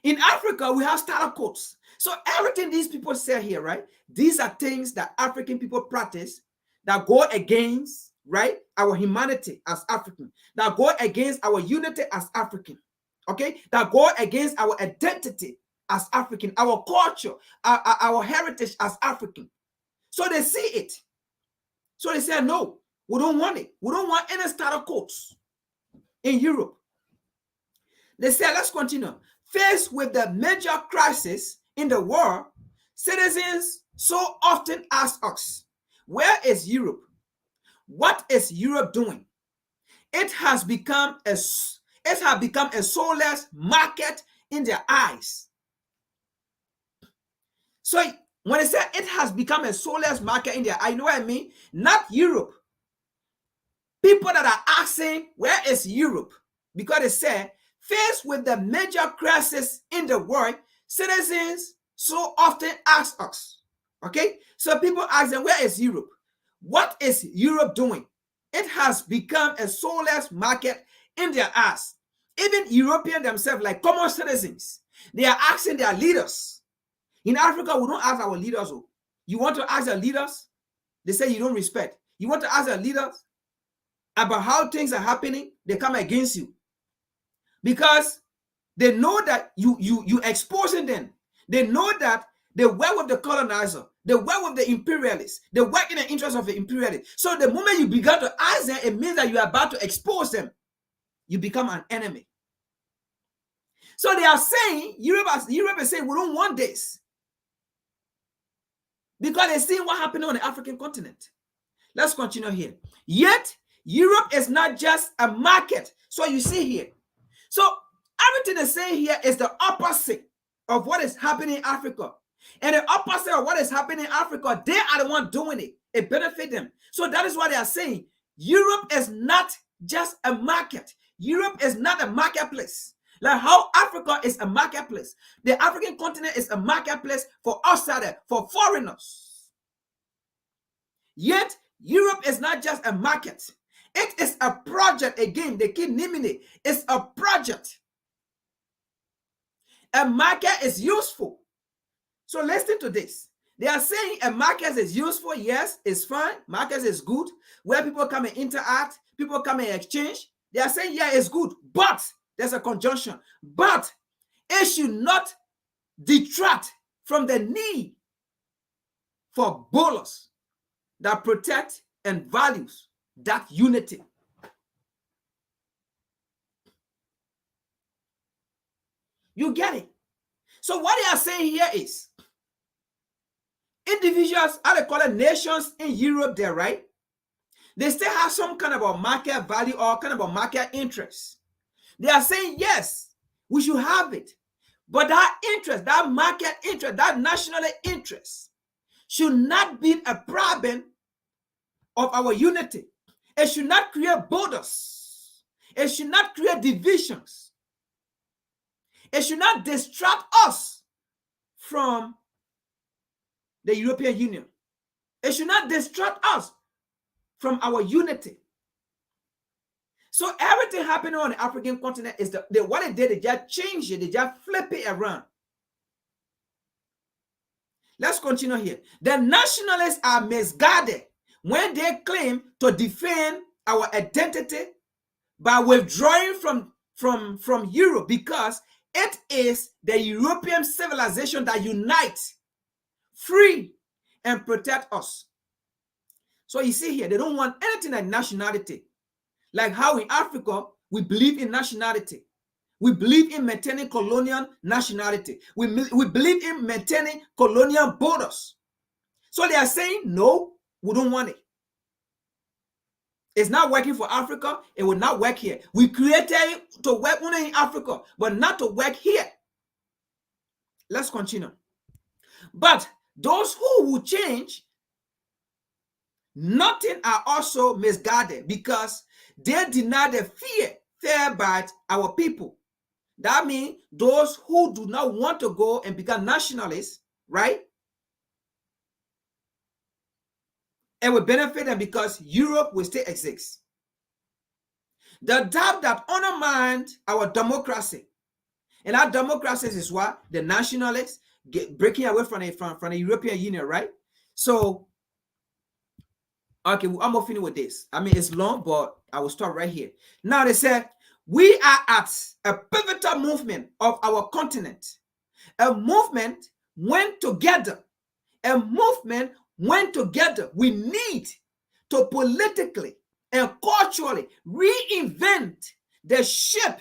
Speaker 4: In Africa, we have status quos. So everything these people say here, right? These are things that African people practice that go against, right, our humanity as African, that go against our unity as African, okay? That go against our identity as African, our culture, our heritage as African. So they see it. So they say, no, we don't want it. We don't want any status quos in Europe. They say, let's continue. Faced with the major crisis in the world, citizens so often ask us, where is Europe? What is Europe doing? It has become a soulless market in their eyes. So when I say it has become a soulless market in their eyes, you know what I mean? Not Europe. People that are asking, where is Europe? Because they say, faced with the major crisis in the world, citizens so often ask us. Okay? So people ask them, where is Europe? What is Europe doing? It has become a soulless market in their eyes. Even Europeans themselves, like common citizens, they are asking their leaders. In Africa, we don't ask our leaders. You want to ask their leaders? They say you don't respect. You want to ask their leaders about how things are happening? They come against you. Because they know that you exposing them. They know that they work with the colonizer. They work with the imperialists. They work in the interest of the imperialists. So the moment you begin to ask them, it means that you are about to expose them. You become an enemy. So they are saying, Europe is saying, we don't want this. Because they see what happened on the African continent. Let's continue here. Yet, Europe is not just a market. So you see here. So everything they say here is the opposite of what is happening in Africa. And the opposite of what is happening in Africa, they are the one doing it. It benefits them. So that is what they are saying. Europe is not just a market. Europe is not a marketplace. Like how Africa is a marketplace. The African continent is a marketplace for outsiders, for foreigners. Yet, Europe is not just a market. It is a project. Again, they keep naming it. It's a project. A market is useful. So listen to this. They are saying a market is useful. Yes, it's fine. Market is good. Where people come and interact, people come and exchange. They are saying, yeah, it's good. But there's a conjunction. But it should not detract from the need for ballers that protect and values that unity. You get it? So what they are saying here is individuals, how they call it, nations in Europe there, right? They still have some kind of a market value or kind of a market interest. They are saying, yes, we should have it. But that interest, that market interest, that national interest should not be a problem of our unity. It should not create borders. It should not create divisions. It should not distract us from the European Union. It should not distract us from our unity. So everything happening on the African continent is what they did, they just changed it, they just flip it around. Let's continue here. The nationalists are misguided when they claim to defend our identity by withdrawing from Europe, because it is the European civilization that unites, free, and protect us. So you see here, they don't want anything like nationality. Like how in Africa, we believe in nationality. We believe in maintaining colonial nationality. We believe in maintaining colonial borders. So they are saying, no, we don't want it. It's not working for Africa. It will not work here. We created it to work only in Africa, but not to work here. Let's continue. But those who will change, nothing are also misguided, because they deny the fear by our people. That means those who do not want to go and become nationalists, right? It will benefit them because Europe will still exist. The doubt that undermined our democracy, and our democracy is what? The nationalists breaking away from the European Union, right? So, okay, I'm gonna finish with this. I mean, it's long, but I will stop right here. Now they said, we are at a pivotal movement of our continent. A movement went together. A movement went together. We need to politically and culturally reinvent the shape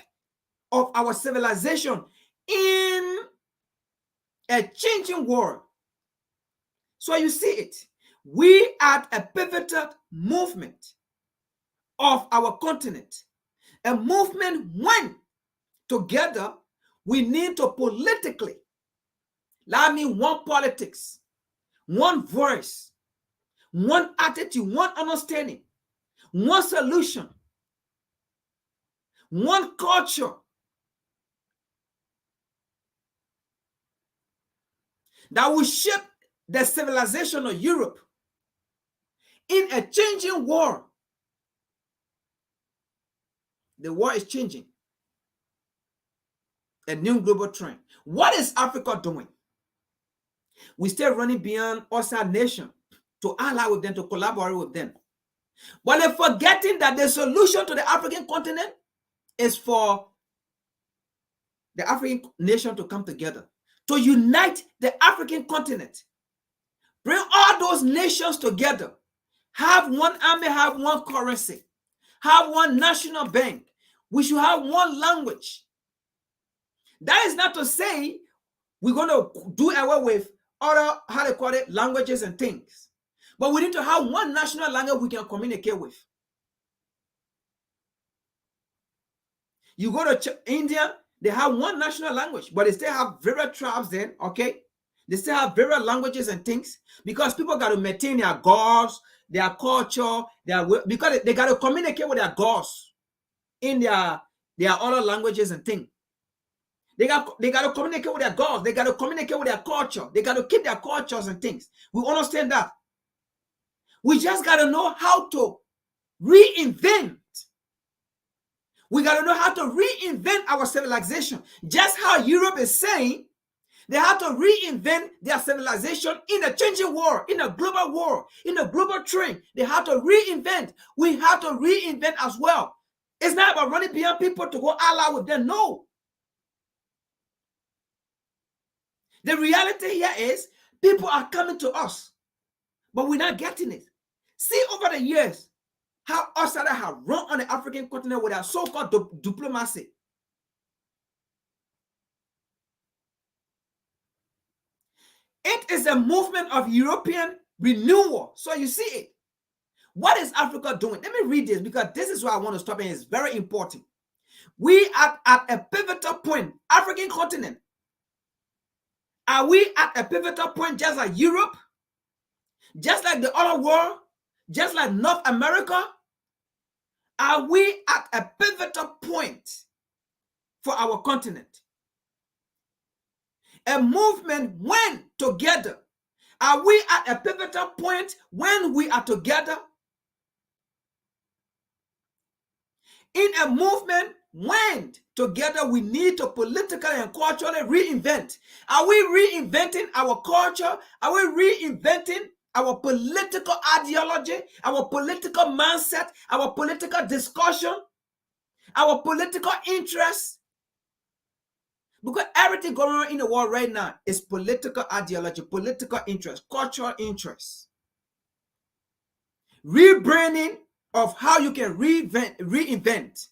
Speaker 4: of our civilization in a changing world. So you see it. We are at a pivotal movement of our continent. A movement went together. We need to politically, that means one politics, one voice, one attitude, one understanding, one solution, one culture that will shape the civilization of Europe in a changing world. The world is changing. A new global trend. What is Africa doing? We still running beyond outside nation to ally with them, to collaborate with them. But they're forgetting that the solution to the African continent is for the African nation to come together, to unite the African continent. Bring all those nations together. Have one army, have one currency, have one national bank. We should have one language. That is not to say we're going to do away with other, how they call it, languages and things. But we need to have one national language we can communicate with. You go to India, they have one national language, but they still have various tribes then, okay? They still have various languages and things, because people got to maintain their gods, their culture, because they got to communicate with their gods in their other languages and things. They got to communicate with their gods. They got to communicate with their culture. They got to keep their cultures and things. We understand that. We just got to know how to reinvent. We got to know how to reinvent our civilization. Just how Europe is saying they have to reinvent their civilization in a changing world, in a global world, in a global trend. They have to reinvent. We have to reinvent as well. It's not about running behind people to go ally with them. No. The reality here is people are coming to us, but we're not getting it. See over the years how outsiders have run on the African continent with our so-called diplomacy. It is a movement of European renewal. So you see it. What is Africa doing? Let me read this because this is where I want to stop, and it's very important. We are at a pivotal point. African continent. Are we at a pivotal point just like Europe? Just like the other world? Just like North America? Are we at a pivotal point for our continent? A movement when together. Are we at a pivotal point when we are together? In a movement when together we need to politically and culturally reinvent. Are we reinventing our culture? Are we reinventing our political ideology, our political mindset, our political discussion, our political interests? Because everything going on in the world right now is political ideology, political interest, cultural interest. Rebranding of how you can reinvent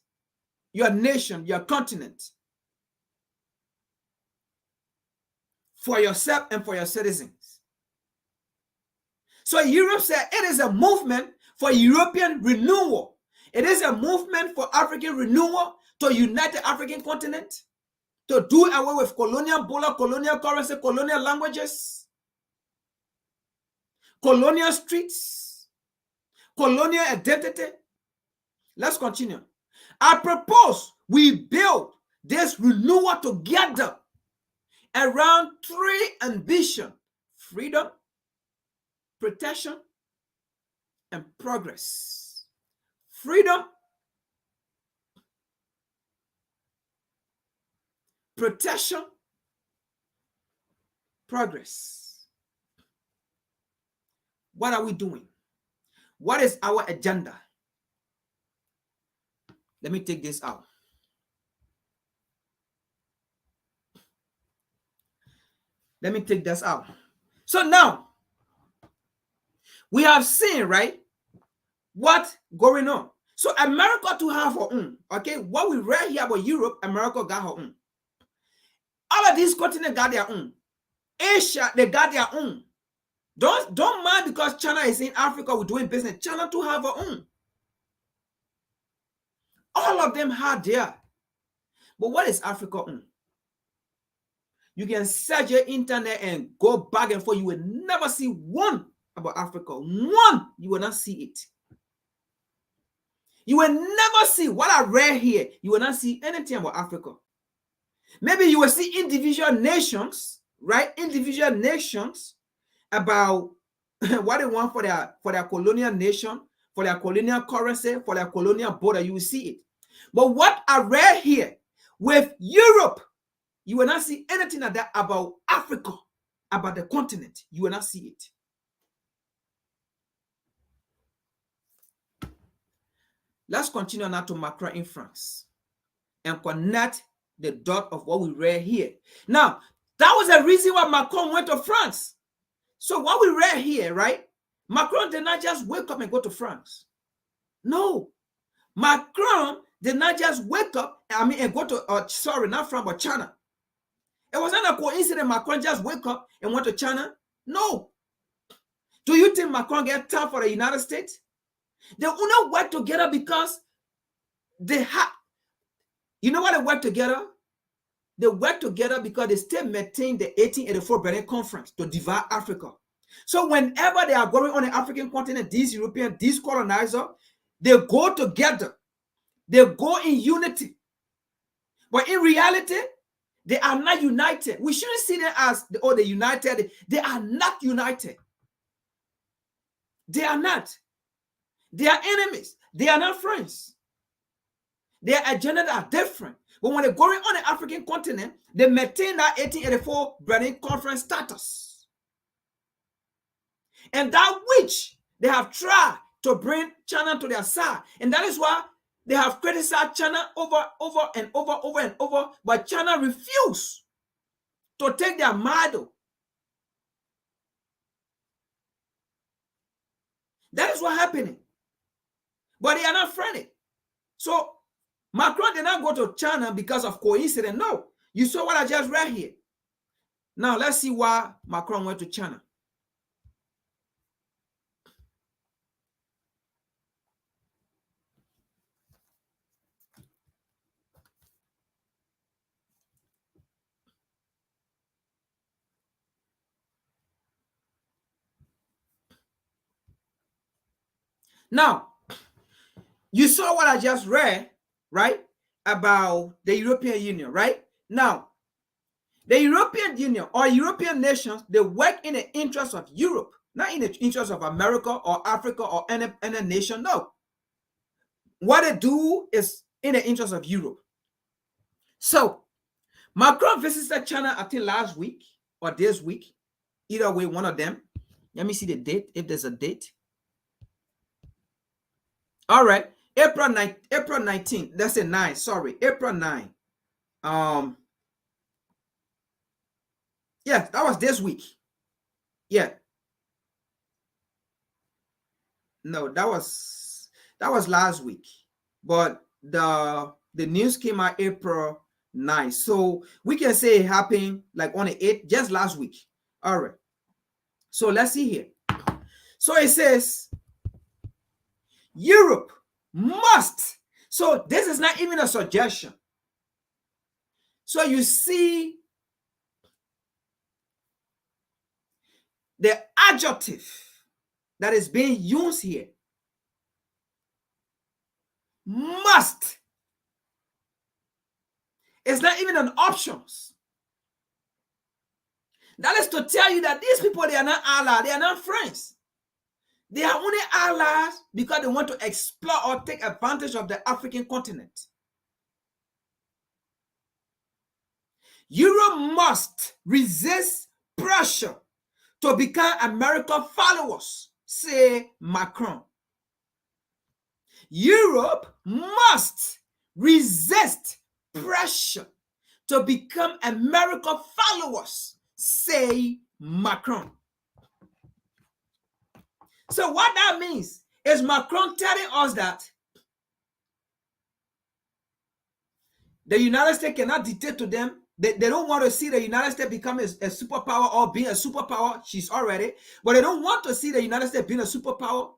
Speaker 4: your nation, your continent for yourself and for your citizens. So Europe said it is a movement for European renewal. It is a movement for African renewal to unite the African continent, to do away with colonial bullet, colonial currency, colonial languages, colonial streets, colonial identity. Let's continue. I propose we build this renewal together around three ambitions: freedom, protection, and progress. Freedom, protection, progress. What are we doing? What is our agenda? Let me take this out. Let me take this out. So now, we have seen, right, what going on. So America to have her own, okay? What we read here about Europe, America got her own. All of these continents got their own. Asia, they got their own. Don't mind because China is in Africa, we're doing business. China to have her own. All of them had their. But what is Africa own? You can search your internet and go back and forth. You will never see one about Africa. One, you will not see it. You will never see what I read here. You will not see anything about Africa. Maybe you will see individual nations, right? Individual nations about what they want for their colonial nation, for their colonial currency, for their colonial border. You will see it. But what I read here with Europe, you will not see anything like that about Africa, about the continent. You will not see it. Let's continue now to Macron in France and connect the dot of what we read here. Now, that was the reason why Macron went to France. So what we read here, right? Macron did not just wake up and go to France. No. Macron did not just wake up, and go to, not France, but China. It was not a coincidence Macron just wake up and went to China. No. Do you think Macron get time for the United States? They will not work together because they have, you know why they work together? They work together because they still maintain the 1884 Berlin Conference to divide Africa. So whenever they are going on the African continent, these Europeans, these colonizers, they go together. They go in unity. But in reality, they are not united. We shouldn't see them as the united. They are not united. They are not. They are enemies. They are not friends. Their agendas are different. But when they're going on the African continent, they maintain that 1884 Berlin Conference status. And that which they have tried to bring China to their side. And that is why they have criticized China over and over. But China refused to take their model. That is what happening. But they are not friendly. So Macron did not go to China because of coincidence. No. You saw what I just read here. Now let's see why Macron went to China. Now, you saw what I just read, right? About the European Union, right? Now, the European Union or European nations, they work in the interest of Europe, not in the interest of America or Africa or any nation. No. What they do is in the interest of Europe. So, Macron visited China, I think last week or this week. Either way, one of them. Let me see the date, if there's a date. All right. April 19th. That's a 9. Sorry. April 9. Yeah, that was this week. Yeah. No, that was last week. But the news came out April 9. So we can say it happened like on the 8th, just last week. All right. So let's see here. So it says Europe must. So this is not even a suggestion. So you see the adjective that is being used here. Must. It's not even an option. That is to tell you that these people, they are not allies, they are not friends. They are only allies because they want to exploit or take advantage of the African continent. Europe must resist pressure to become American followers, say Macron. Europe must resist pressure to become American followers, say Macron. So what that means is Macron telling us that the United States cannot dictate to them. They don't want to see the United States become a superpower or being a superpower. She's already. But they don't want to see the United States being a superpower.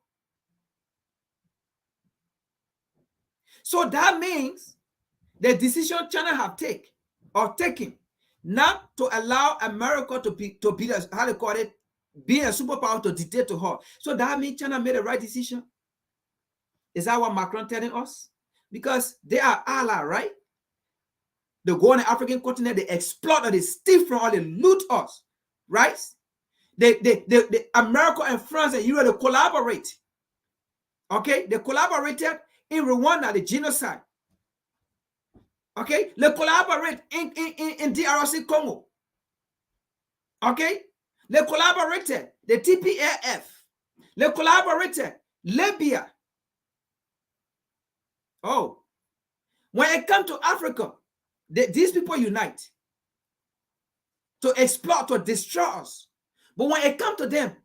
Speaker 4: So that means the decision China have taken not to allow America to be the, how they call it, being a superpower to dictate to her. So that means China made the right decision. Is that what Macron telling us? Because they are allies, right? They go on the African continent, they exploit, they steal from us, they loot us, right? They America and France and Europe, they collaborate. Okay, they collaborated in Rwanda, the genocide. Okay, they collaborate in DRC Congo. Okay, they collaborated the TPAF. They collaborated Libya. Oh, when it comes to Africa, these people unite to exploit, to destroy us. But when it comes to them,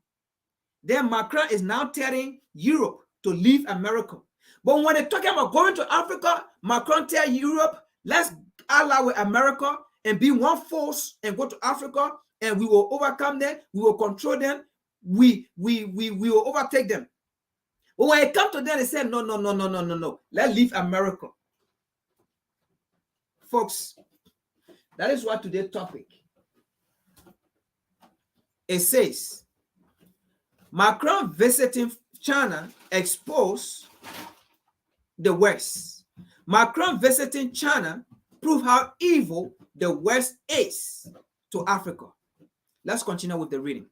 Speaker 4: then Macron is now telling Europe to leave America. But when they're talking about going to Africa, Macron tell Europe, let's ally with America and be one force and go to Africa, and we will overcome them, we will control them, we will overtake them. But when it comes to them, they say, no. Let's leave America. Folks, that is what today's topic. It says, Macron visiting China exposed the West. Macron visiting China prove how evil the West is to Africa. Let's continue with the reading.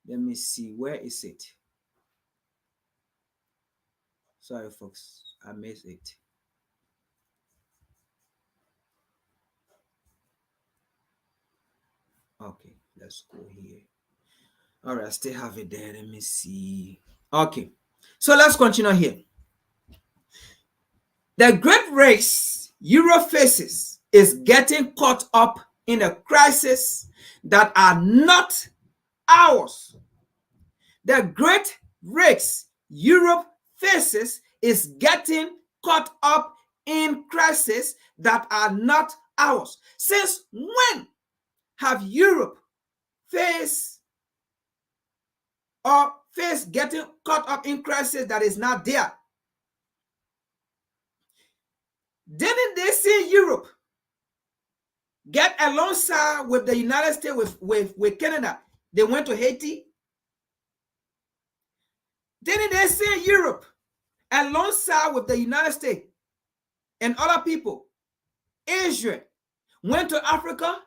Speaker 4: Let me see, where is it? Sorry, folks, I missed it. Okay, let's go here. All right, I still have it there. Let me see. Okay, so let's continue here. The great race Europe faces is getting caught up in a crisis that are not ours. The great race Europe faces is getting caught up in crises that are not ours. Since when have Europe faced getting caught up in crisis that is not there? Didn't they see Europe get alongside with the United States, with Canada. They went to Haiti. Didn't they say Europe alongside with the United States and other people? Asia went to Africa,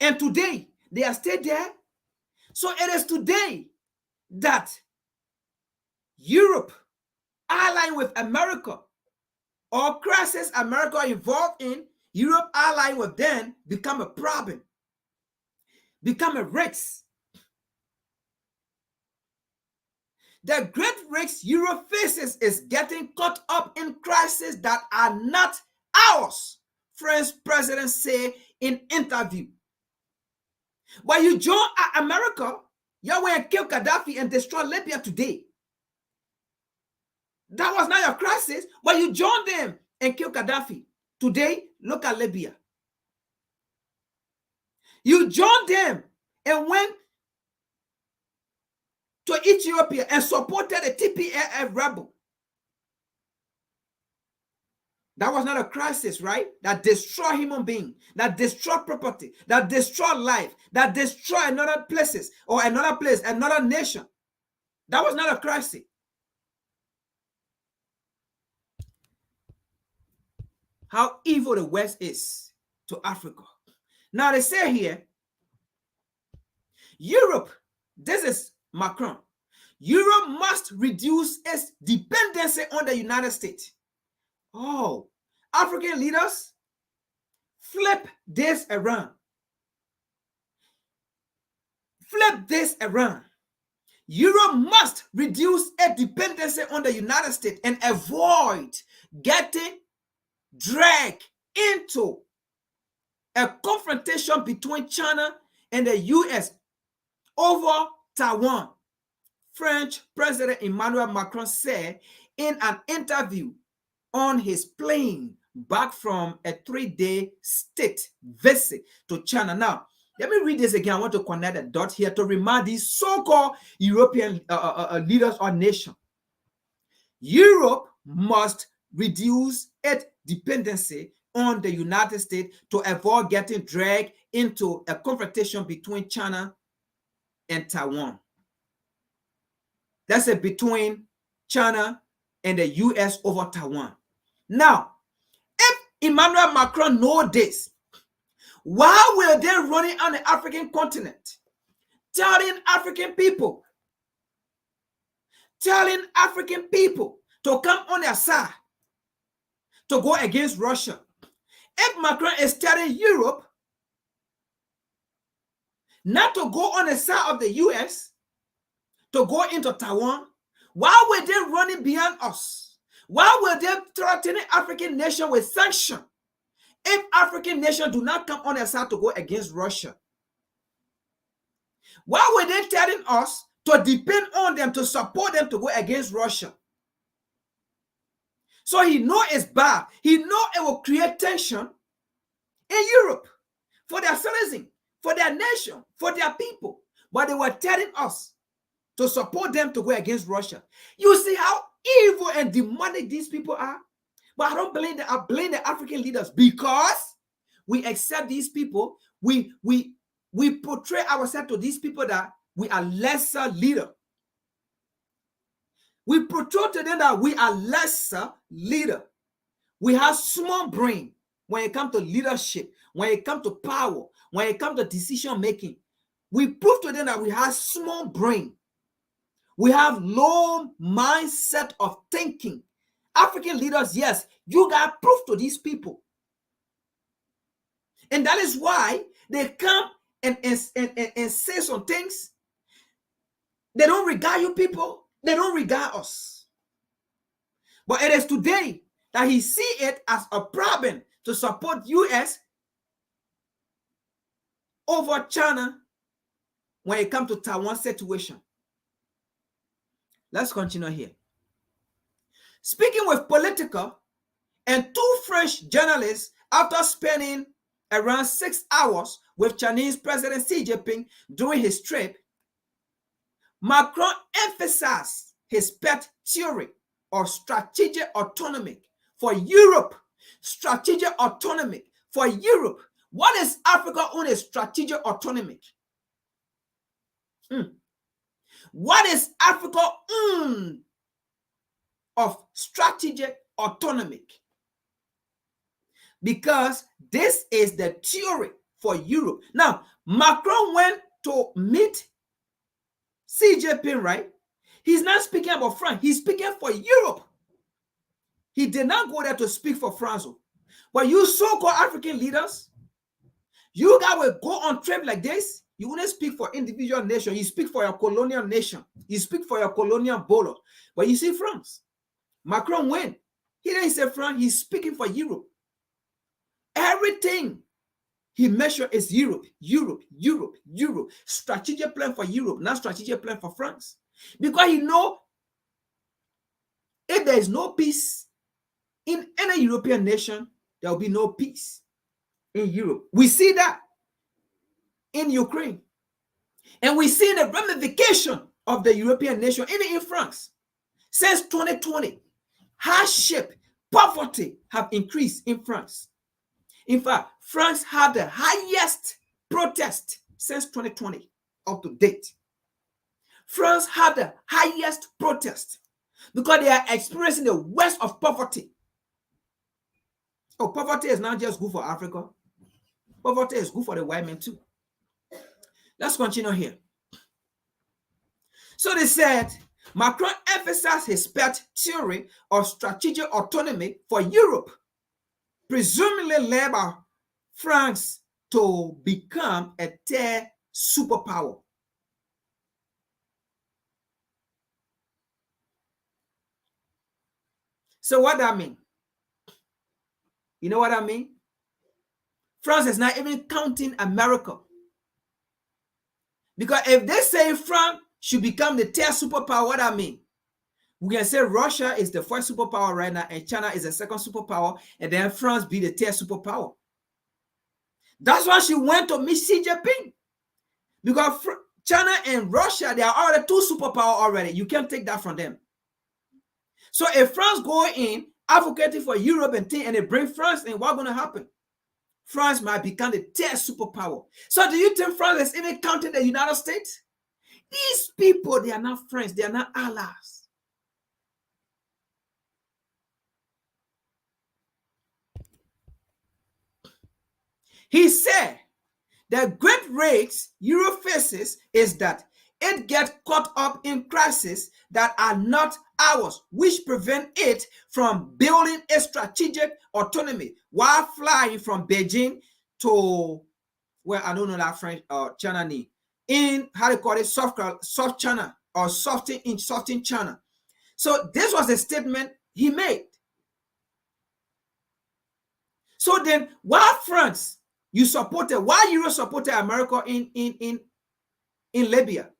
Speaker 4: and today they are still there. So it is today that Europe allying with America, or crisis America involved in, Europe allying with them become a problem, become a risk. The great risk Europe faces is getting caught up in crises that are not ours, French president say in interview. But you join America, you will kill Gaddafi and destroy Libya today. That was not your crisis, but you joined them and killed Gaddafi. Today, look at Libya. You joined them and went to Ethiopia and supported a TPLF rebel. That was not a crisis, right? That destroy human being, that destroy property, that destroy life, that destroy another places or another place, another nation. That was not a crisis. How evil the West is to Africa. Now they say here, Europe, this is Macron, Europe must reduce its dependency on the United States. Oh, African leaders, flip this around. Flip this around. Europe must reduce its dependency on the United States and avoid getting dragged into a confrontation between China and the US over Taiwan. French President Emmanuel Macron said in an interview on his plane back from a 3-day state visit to China. Now, let me read this again. I want to connect a dot here to remind these so-called European leaders or nations. Europe must reduce its dependency on the United States to avoid getting dragged into a confrontation between China and Taiwan. That's it, between China and the US over Taiwan. Now, if Emmanuel Macron knows this, why were they running on the African continent, telling African people to come on their side to go against Russia? If Macron is telling Europe not to go on the side of the US, to go into Taiwan, why were they running behind us? Why were they threatening African nations with sanctions if African nations do not come on their side to go against Russia? Why were they telling us to depend on them, to support them to go against Russia? So he knows it's bad. He knows it will create tension in Europe for their citizens, for their nation, for their people. But they were telling us to support them to go against Russia. You see how evil and demonic these people are? But I don't blame them. I blame the African leaders because we accept these people. We portray ourselves to these people that we are lesser leader. We portray to them that we are lesser leader. We have small brain when it comes to leadership, when it comes to power, when it comes to decision making. We prove to them that we have small brain. We have low mindset of thinking. African leaders, yes, you got proof to these people. And that is why they come and say some things. They don't regard you people. They don't regard us. But it is today that he see it as a problem to support US over China when it comes to Taiwan situation. Let's continue here. Speaking with Politico and 2 French journalists after spending around 6 hours with Chinese President Xi Jinping during his trip, Macron emphasized his pet theory of strategic autonomy for Europe. Strategic autonomy for Europe What is Africa on a strategic autonomy? What is Africa on of strategic autonomy? Because this is the theory for Europe. Now, Macron went to meet Xi Jinping, right? He's not speaking about France. He's speaking for Europe. He did not go there to speak for France. But you so-called African leaders, you guys will go on trip like this. You wouldn't speak for individual nation. You speak for your colonial nation. You speak for your colonial border. But you see France. Macron went. He didn't say France. He's speaking for Europe. Everything he measured is Europe, Europe, Europe, Europe. Strategic plan for Europe, not strategic plan for France. Because he know if there is no peace in any European nation, there will be no peace in Europe. We see that in Ukraine. And we see the ramification of the European nation, even in France. Since 2020, hardship, poverty have increased in France. In fact, France had the highest protest since 2020 up to date. France had the highest protest because they are experiencing the worst of poverty. Oh, poverty is not just good for Africa. Poverty is good for the white men too. Let's continue here. So they said, Macron emphasized his pet theory of strategic autonomy for Europe, presumably led by France to become a third superpower. So what that mean? You know what I mean? France is not even counting America. Because if they say France should become the third superpower, what I mean? We can say Russia is the first superpower right now, and China is the second superpower, and then France be the third superpower. That's why she went to meet Xi Jinping. Because China and Russia, they are already two superpowers already. You can't take that from them. So if France go in, advocating for Europe and thing, and they bring France in, what's going to happen? France might become the third superpower. So do you think France is even counting the United States? These people, they are not friends. They are not allies. He said the great risks Europe faces is that it gets caught up in crises that are not ours, which prevent it from building a strategic autonomy while flying from Beijing to, well, I don't know that French China name, in how they call it, soft China or soften China. So this was a statement he made. So then, why France? Why Europe supported America in Libya?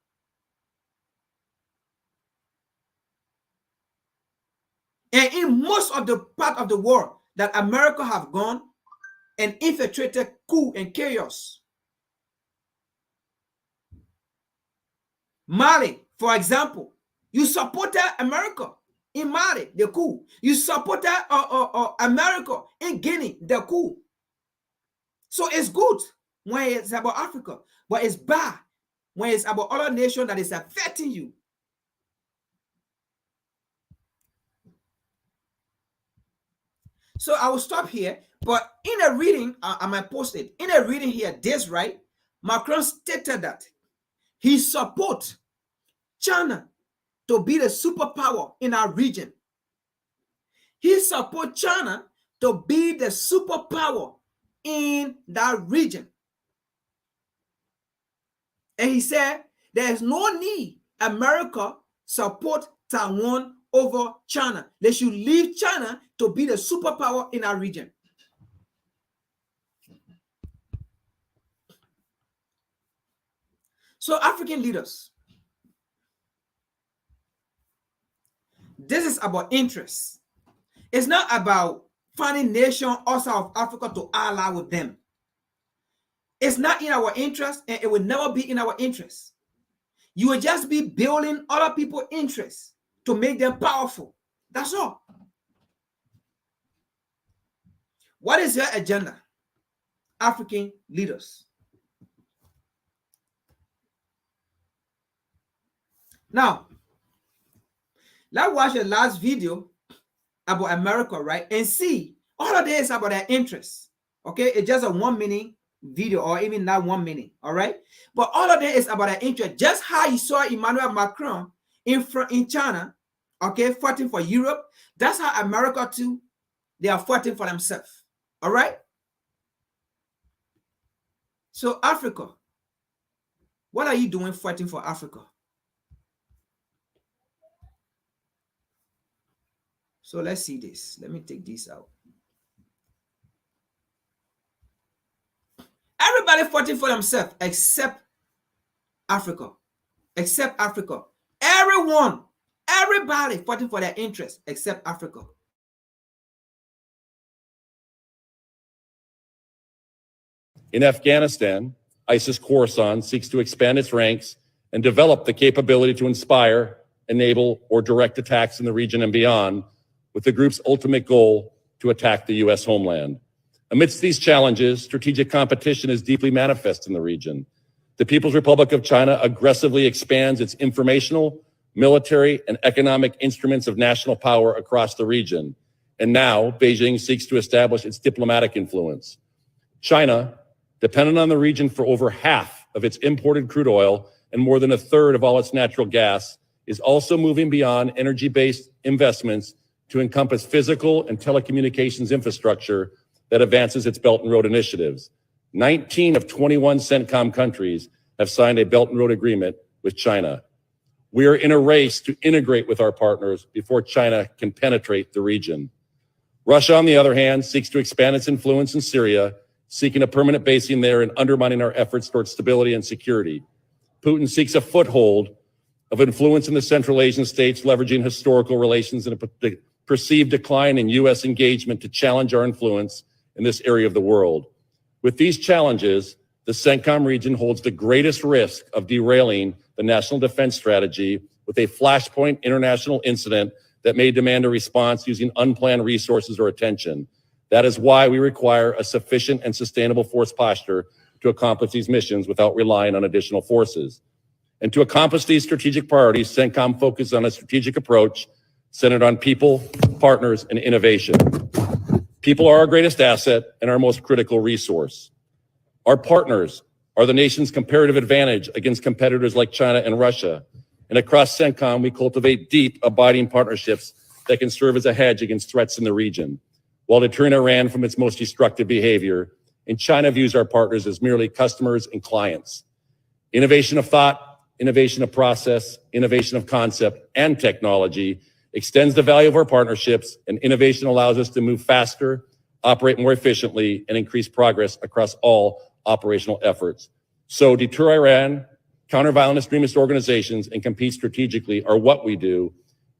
Speaker 4: And in most of the part of the world that America have gone and infiltrated coup and chaos. Mali, for example, you supported America in Mali, the coup. You supported America in Guinea, the coup. So it's good when it's about Africa, but it's bad when it's about other nations that is affecting you. So I will stop here, but in a reading, I might post it. In a reading here, this right, Macron stated that he supports China to be the superpower in our region. He supports China to be the superpower in that region. And he said there is no need America support Taiwan over China. They should leave China to be the superpower in our region. So African leaders, this is about interest. It's not about finding nations outside of Africa to ally with them. It's not in our interest, and it will never be in our interest. You will just be building other people's interests to make them powerful. That's all. What is your agenda? African leaders. Now, let's watch the last video about America, right? And see, all of this is about their interests. Okay, it's just a 1 minute video, or even not 1 minute. All right, but all of this is about their interest. Just how you saw Emmanuel Macron in China, okay, fighting for Europe. That's how America too, they are fighting for themselves. All right. So Africa, what are you doing fighting for Africa? So let's see this. Let me take this out. Everybody fighting for themselves except Africa. Except Africa. Everyone, everybody fighting for their interests except Africa.
Speaker 5: In Afghanistan, ISIS Khorasan seeks to expand its ranks and develop the capability to inspire, enable, or direct attacks in the region and beyond, with the group's ultimate goal to attack the U.S. homeland. Amidst these challenges, strategic competition is deeply manifest in the region. The People's Republic of China aggressively expands its informational, military, and economic instruments of national power across the region. And now, Beijing seeks to establish its diplomatic influence. China, dependent on the region for over half of its imported crude oil and more than a third of all its natural gas, is also moving beyond energy-based investments to encompass physical and telecommunications infrastructure that advances its Belt and Road initiatives. 19 of 21 CENTCOM countries have signed a Belt and Road agreement with China. We are in a race to integrate with our partners before China can penetrate the region. Russia, on the other hand, seeks to expand its influence in Syria, seeking a permanent basing there and undermining our efforts towards stability and security. Putin seeks a foothold of influence in the Central Asian states, leveraging historical relations and a perceived decline in U.S. engagement to challenge our influence in this area of the world. With these challenges, the CENTCOM region holds the greatest risk of derailing the national defense strategy with a flashpoint international incident that may demand a response using unplanned resources or attention. That is why we require a sufficient and sustainable force posture to accomplish these missions without relying on additional forces. And to accomplish these strategic priorities, CENTCOM focuses on a strategic approach centered on people, partners, and innovation. People are our greatest asset and our most critical resource. Our partners are the nation's comparative advantage against competitors like China and Russia. And across CENTCOM, we cultivate deep, abiding partnerships that can serve as a hedge against threats in the region, while deterring Iran from its most destructive behavior. And China views our partners as merely customers and clients. Innovation of thought, innovation of process, innovation of concept, and technology extends the value of our partnerships, and innovation allows us to move faster, operate more efficiently, and increase progress across all operational efforts. So deter Iran, counter violent extremist organizations, and compete strategically are what we do.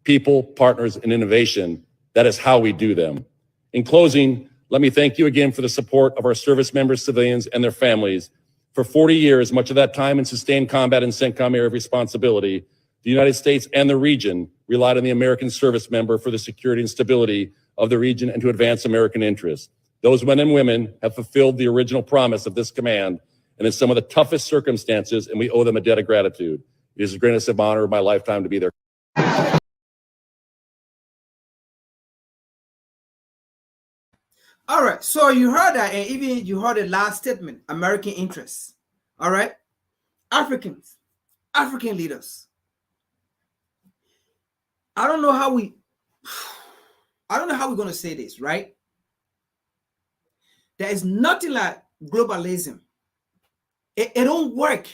Speaker 5: People, partners, and innovation, that is how we do them. In closing, let me thank you again for the support of our service members, civilians, and their families. For 40 years, much of that time in sustained combat and CENTCOM area of responsibility, the United States and the region relied on the American service member for the security and stability of the region and to advance American interests. Those men and women have fulfilled the original promise of this command and in some of the toughest circumstances, and we owe them a debt of gratitude. It is the greatest honor of my lifetime to be there.
Speaker 4: All right, so you heard that, and even you heard the last statement, American interests. All right, Africans, African leaders. I don't know how we're going to say this, right? There is nothing like globalism. It don't work.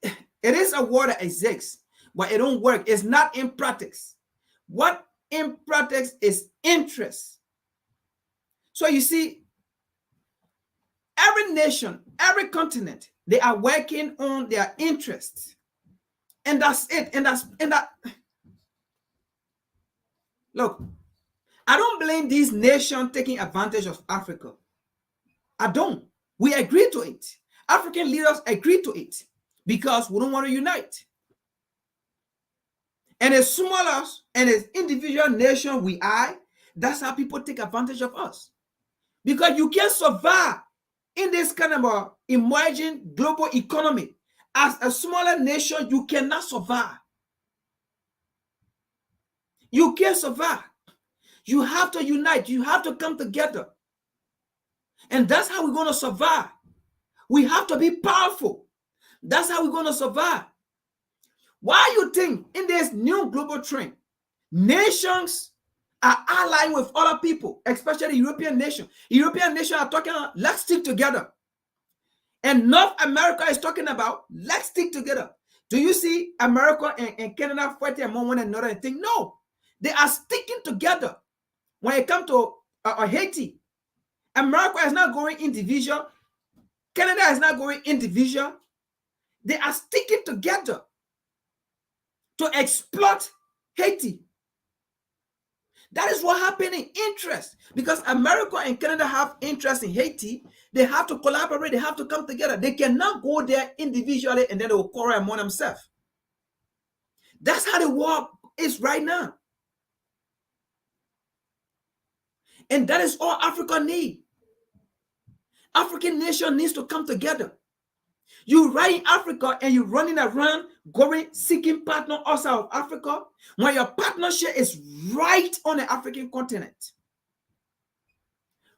Speaker 4: It is a word that exists, but it don't work. It's not in practice. What in practice is interest. So you see, every nation, every continent, they are working on their interests. And that's it. And that. Look, I don't blame these nations taking advantage of Africa. I don't. We agree to it. African leaders agree to it because we don't want to unite. And as small as and as individual nation we are, that's how people take advantage of us. Because you can't survive in this kind of a emerging global economy. As a smaller nation, you cannot survive. You can't survive. You have to unite. You have to come together. And that's how we're going to survive. We have to be powerful. That's how we're going to survive. Why you think in this new global trend, nations are allying with other people, especially European nations? European nations are talking about, let's stick together. And North America is talking about, let's stick together. Do you see America and Canada fighting among one another and think? No, they are sticking together. When it comes to Haiti, America is not going individual. Canada is not going individual. They are sticking together to exploit Haiti. That is what happened in interest. Because America and Canada have interest in Haiti, they have to collaborate, they have to come together. They cannot go there individually and then they will quarrel among themselves. That's how the war is right now. And that is all Africa needs. African nation needs to come together. You right in Africa and you're running around going seeking partner outside of Africa when your partnership is right on the African continent.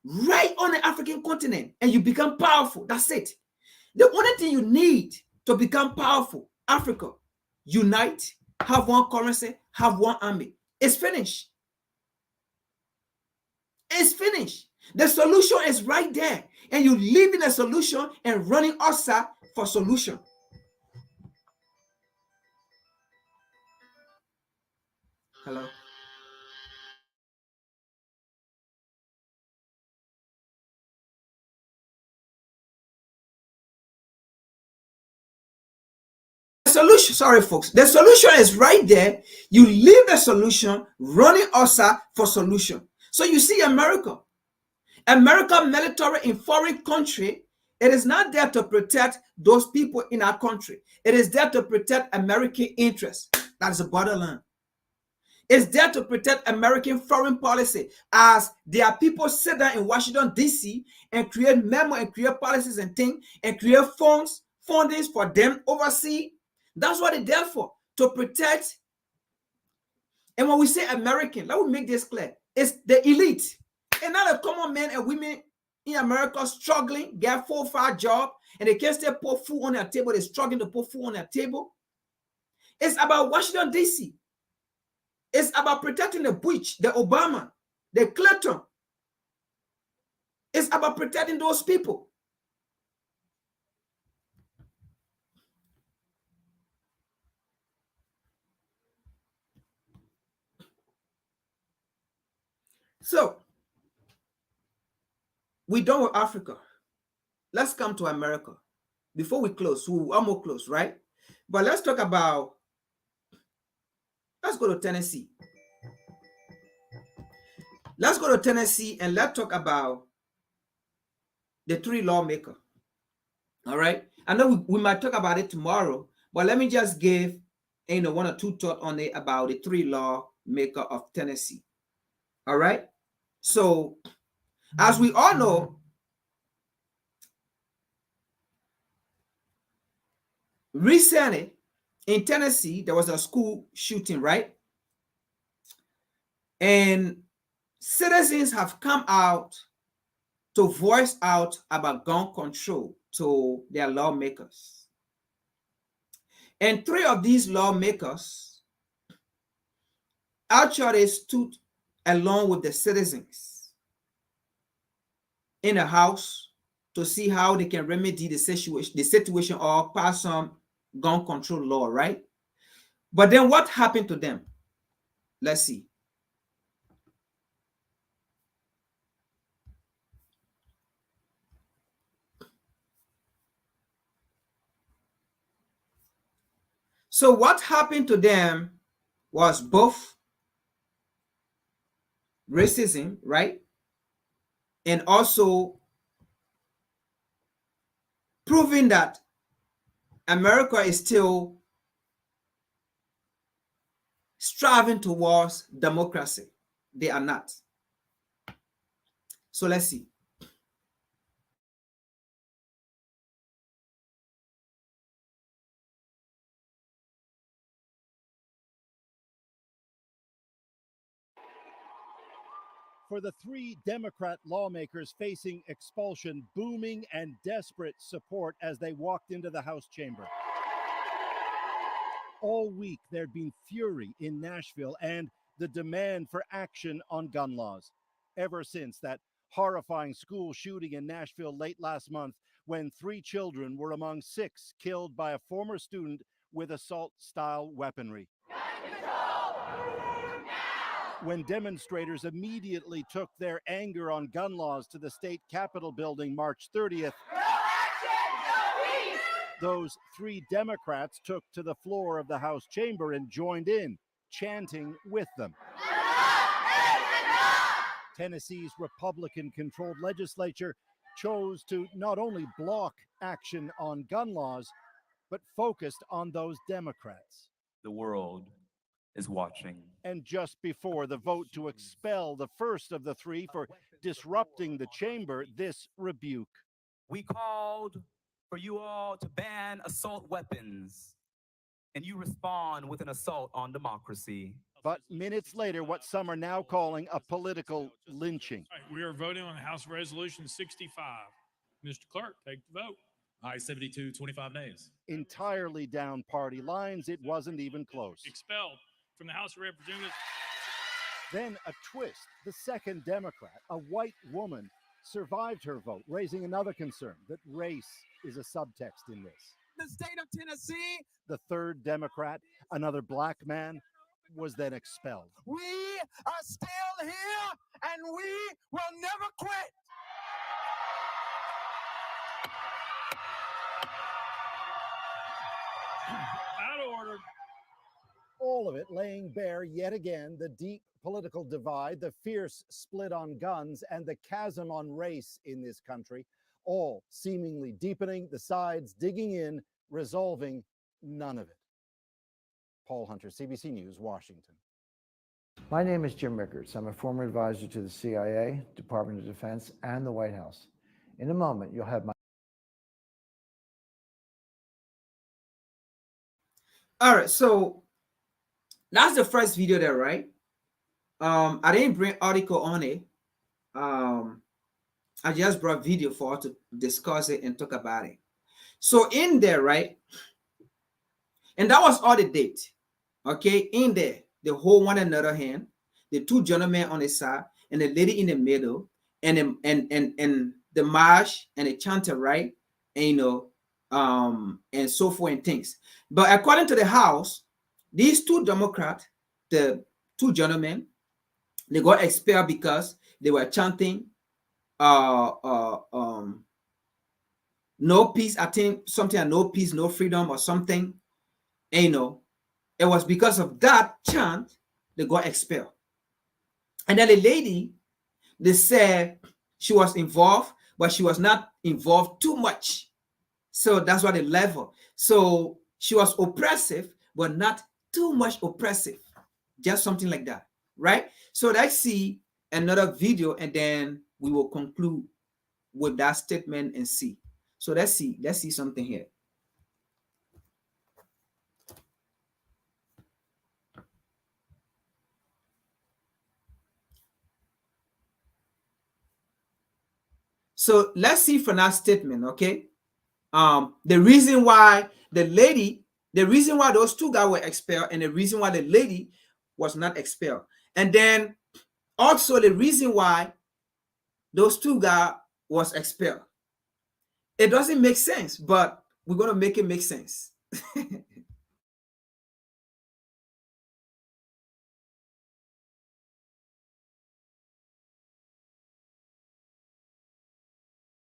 Speaker 4: Right on the African continent, and you become powerful. That's it. The only thing you need to become powerful, Africa, unite, have one currency, have one army. It's finished. It's finished. The solution is right there. And you live in a solution and running outside for solution. Hello. Solution, sorry folks, the solution is right there. You leave the solution running outside for solution. So you see America military in foreign country, it is not there to protect those people in our country. It is there to protect American interests. That is the borderline. It's there to protect American foreign policy, as there are people sit down in Washington, D.C. and create memo and create policies and things and create fundings for them overseas. That's what they're there for, to protect. And when we say American, let me make this clear. It's the elite. And not the common men and women in America struggling, get 4 or 5 jobs, and they can't still put food on their table. They're struggling to put food on their table. It's about Washington, D.C. It's about protecting the Bush, the Obama, the Clinton. It's about protecting those people. So, we're done with Africa. Let's come to America. Before we close, we're almost close, right? But let's talk about, let's go to Tennessee. Let's go to Tennessee and let's talk about the 3 lawmakers. All right. I know we might talk about it tomorrow, but let me just give 1 or 2 thoughts on it about the 3 lawmakers of Tennessee. All right. So, as we all know, recently in Tennessee, there was a school shooting, right? And citizens have come out to voice out about gun control to their lawmakers. And 3 of these lawmakers actually stood along with the citizens in the House to see how they can remedy the situation or pass some gun control law, right? But then what happened to them? Let's see. So what happened to them was both racism, right? And also proving that America is still striving towards democracy. They are not. So let's see.
Speaker 6: for the 3 Democrat lawmakers facing expulsion, booming and desperate support as they walked into the House chamber. All week, there'd been fury in Nashville and the demand for action on gun laws. Ever since that horrifying school shooting in Nashville late last month, when 3 children were among 6 killed by a former student with assault-style weaponry. When demonstrators immediately took their anger on gun laws to the state Capitol building March 30th, those 3 Democrats took to the floor of the House chamber and joined in, chanting with them. Tennessee's Republican-controlled legislature chose to not only block action on gun laws, but focused on those Democrats.
Speaker 7: The world is watching.
Speaker 6: And just before the vote to expel the first of the 3 for disrupting the chamber, this rebuke.
Speaker 7: We called for you all to ban assault weapons, and you respond with an assault on democracy.
Speaker 6: But minutes later, what some are now calling a political lynching.
Speaker 8: We are voting on House Resolution 65. Mr. Clerk, take the vote.
Speaker 9: Aye, 72, 25 nays.
Speaker 6: Entirely down party lines, it wasn't even close.
Speaker 8: Expelled from the House of Representatives.
Speaker 6: Then a twist. The second Democrat, a white woman, survived her vote, raising another concern that race is a subtext in this.
Speaker 7: The state of Tennessee.
Speaker 6: The third Democrat, another black man, was then expelled.
Speaker 7: We are still here, and we will never quit.
Speaker 8: Out of order.
Speaker 6: All of it laying bare yet again the deep political divide, the fierce split on guns, and the chasm on race in this country, all seemingly deepening, the sides digging in, resolving none of it. Paul Hunter, CBC News, Washington.
Speaker 10: My name is Jim Rickards. I'm a former advisor to the CIA, Department of Defense, and the White House. In a moment, you'll have my...
Speaker 4: All right, so that's the first video there, right? I didn't bring article on it. I just brought video for us to discuss it and talk about it. So in there, right? And that was all the date. Okay, in there, they hold one another hand, the 2 gentlemen on the side, and the lady in the middle, and the march and the chanter, right? And and so forth and things. But according to the House, these 2 Democrats, the 2 gentlemen, they got expelled because they were chanting no peace, I think something like no peace, no freedom or something. And it was because of that chant they got expelled. And then the lady, they said she was involved, but she was not involved too much. So that's why they level. So she was oppressive, but not too much oppressive. Just something like that, right? So let's see another video, and then we will conclude with that statement and see. So let's see something here. So let's see from that statement, okay? The reason why those 2 guys were expelled, and the reason why the lady was not expelled. And then also the reason why those 2 guys was expelled. It doesn't make sense, but we're going to make it make sense.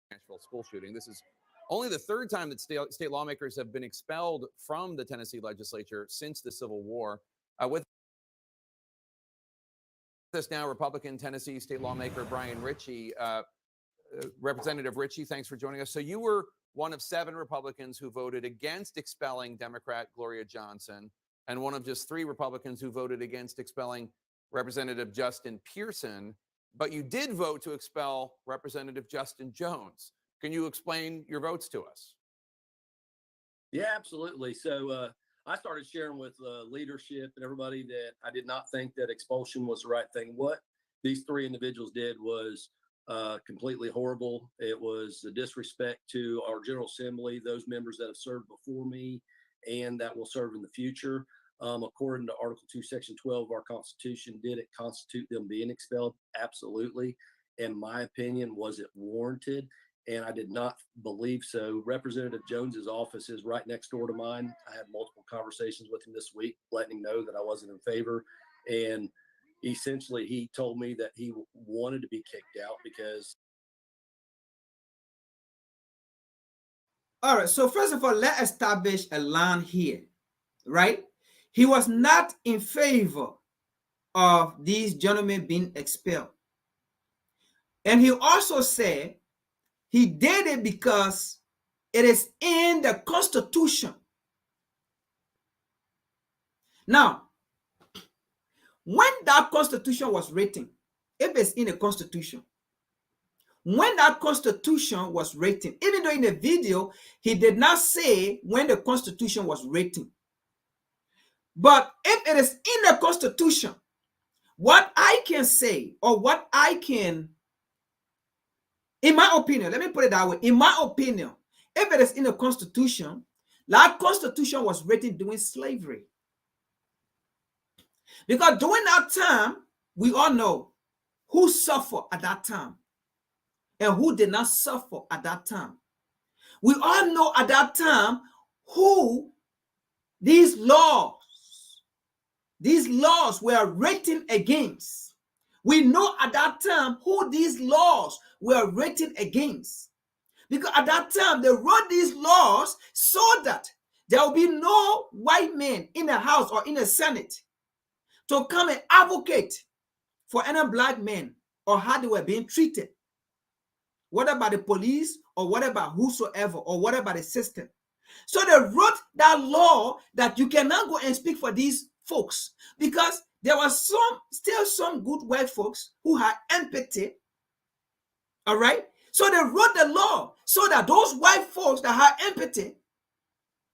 Speaker 11: Nashville school shooting. This is only the 3rd time that state lawmakers have been expelled from the Tennessee legislature since the Civil War. With us now, Republican Tennessee state lawmaker Brian Ritchie. Representative Ritchie, thanks for joining us. So you were one of 7 Republicans who voted against expelling Democrat Gloria Johnson, and one of just 3 Republicans who voted against expelling Representative Justin Pearson. But you did vote to expel Representative Justin Jones. Can you explain your votes to us?
Speaker 12: Yeah, absolutely. So I started sharing with leadership and everybody that I did not think that expulsion was the right thing. What these three individuals did was completely horrible. It was a disrespect to our General Assembly, those members that have served before me and that will serve in the future. According to Article 2, Section 12 of our Constitution, did it constitute them being expelled? Absolutely. In my opinion, was it warranted? And I did not believe so. Representative Jones's office is right next door to mine. I had multiple conversations with him this week, letting him know that I wasn't in favor. And essentially, he told me that he wanted to be kicked out because.
Speaker 4: All right. So first of all, let's establish a line here, right? He was not in favor of these gentlemen being expelled. And he also said he did it because it is in the Constitution. Now, when that Constitution was written, if it's in the Constitution, when that Constitution was written, even though in the video, he did not say when the Constitution was written. But if it is in the Constitution, what I can say, or what I can, in my opinion, let me put it that way, in my opinion, if it is in the Constitution, that Constitution was written during slavery. Because during that time, we all know who suffered at that time and who did not suffer at that time. We all know at that time who these laws were written against. We know at that time who these laws were written against. Because at that time, they wrote these laws so that there will be no white men in the House or in the Senate to come and advocate for any black men or how they were being treated, whether by the police or whatever, whosoever, or whatever by the system. So they wrote that law that you cannot go and speak for these folks, because there was still some good white folks who had empathy. All right. So they wrote the law so that those white folks that had empathy,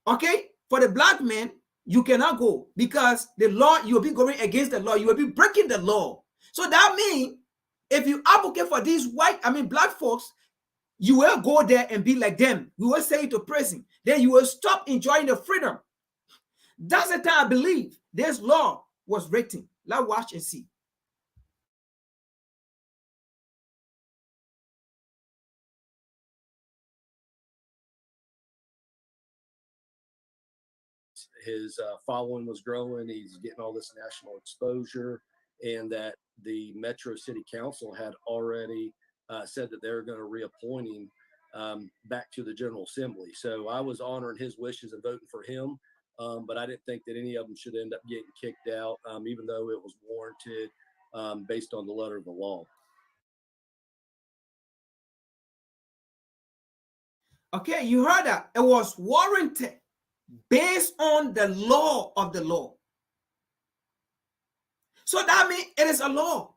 Speaker 4: okay, for the black men, you cannot go, because the law, you'll be going against the law. You will be breaking the law. So that means if you advocate for these black folks, you will go there and be like them. We will send you to prison. Then you will stop enjoying the freedom. That's the time I believe this law was written. Let's watch and see.
Speaker 12: His following was growing. He's getting all this national exposure, and that the Metro City Council had already said that they're going to reappoint him back to the General Assembly. So I was honoring his wishes and voting for him, but I didn't think that any of them should end up getting kicked out, even though it was warranted based on the letter of the law.
Speaker 4: Okay, you heard that. It was warranted based on the law of the law. So that means it is a law.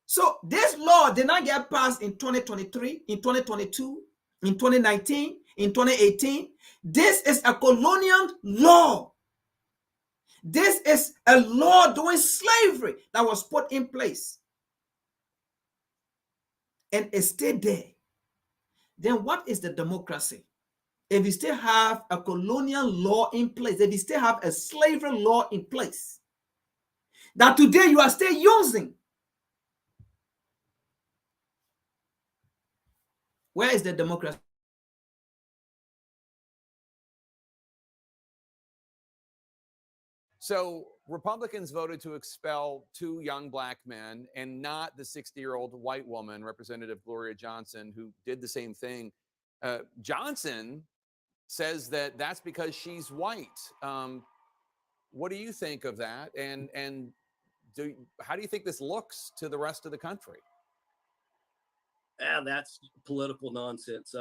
Speaker 4: So this law did not get passed in 2023, in 2022, in 2019, in 2018. This is a colonial law. This is a law during slavery that was put in place. And it stayed there. Then what is the democracy? If you still have a colonial law in place, if you still have a slavery law in place, that today you are still using, where is the democracy?
Speaker 11: So Republicans voted to expel 2 young black men and not the 60-year-old white woman, Representative Gloria Johnson, who did the same thing. Johnson says that that's because she's white. What do you think of that? And how do you think this looks to the rest of the country?
Speaker 12: That's political nonsense.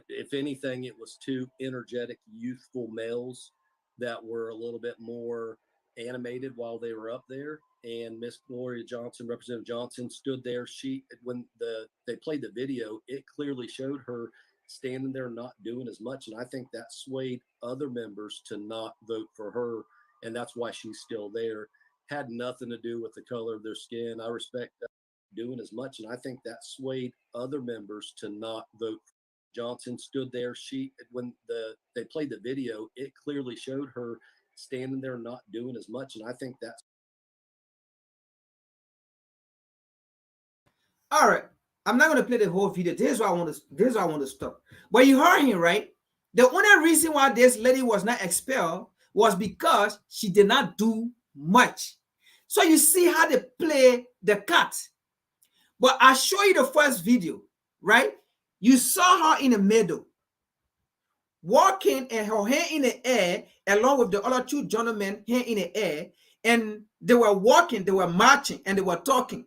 Speaker 12: If anything, it was 2 energetic, youthful males that were a little bit more animated while they were up there. And Miss Gloria Johnson, Representative Johnson, stood there. When they played the video, it clearly showed her standing there not doing as much. And I think that swayed other members to not vote for her. And that's why she's still there. had nothing to do with the color of their skin. I respect that doing as much, and I think that swayed other members to not vote. Johnson stood there. When they played the video, it clearly showed her standing there not doing as much, and I think that's
Speaker 4: all right. I'm not going to play the whole video. This is why I want to stop. But you heard him, right? The only reason why this lady was not expelled was because she did not do much. So you see how they play the cut. But I show you the first video, right? You saw her in the middle, walking and her hand in the air, along with the other two gentlemen, hand in the air, and they were walking, they were marching, and they were talking.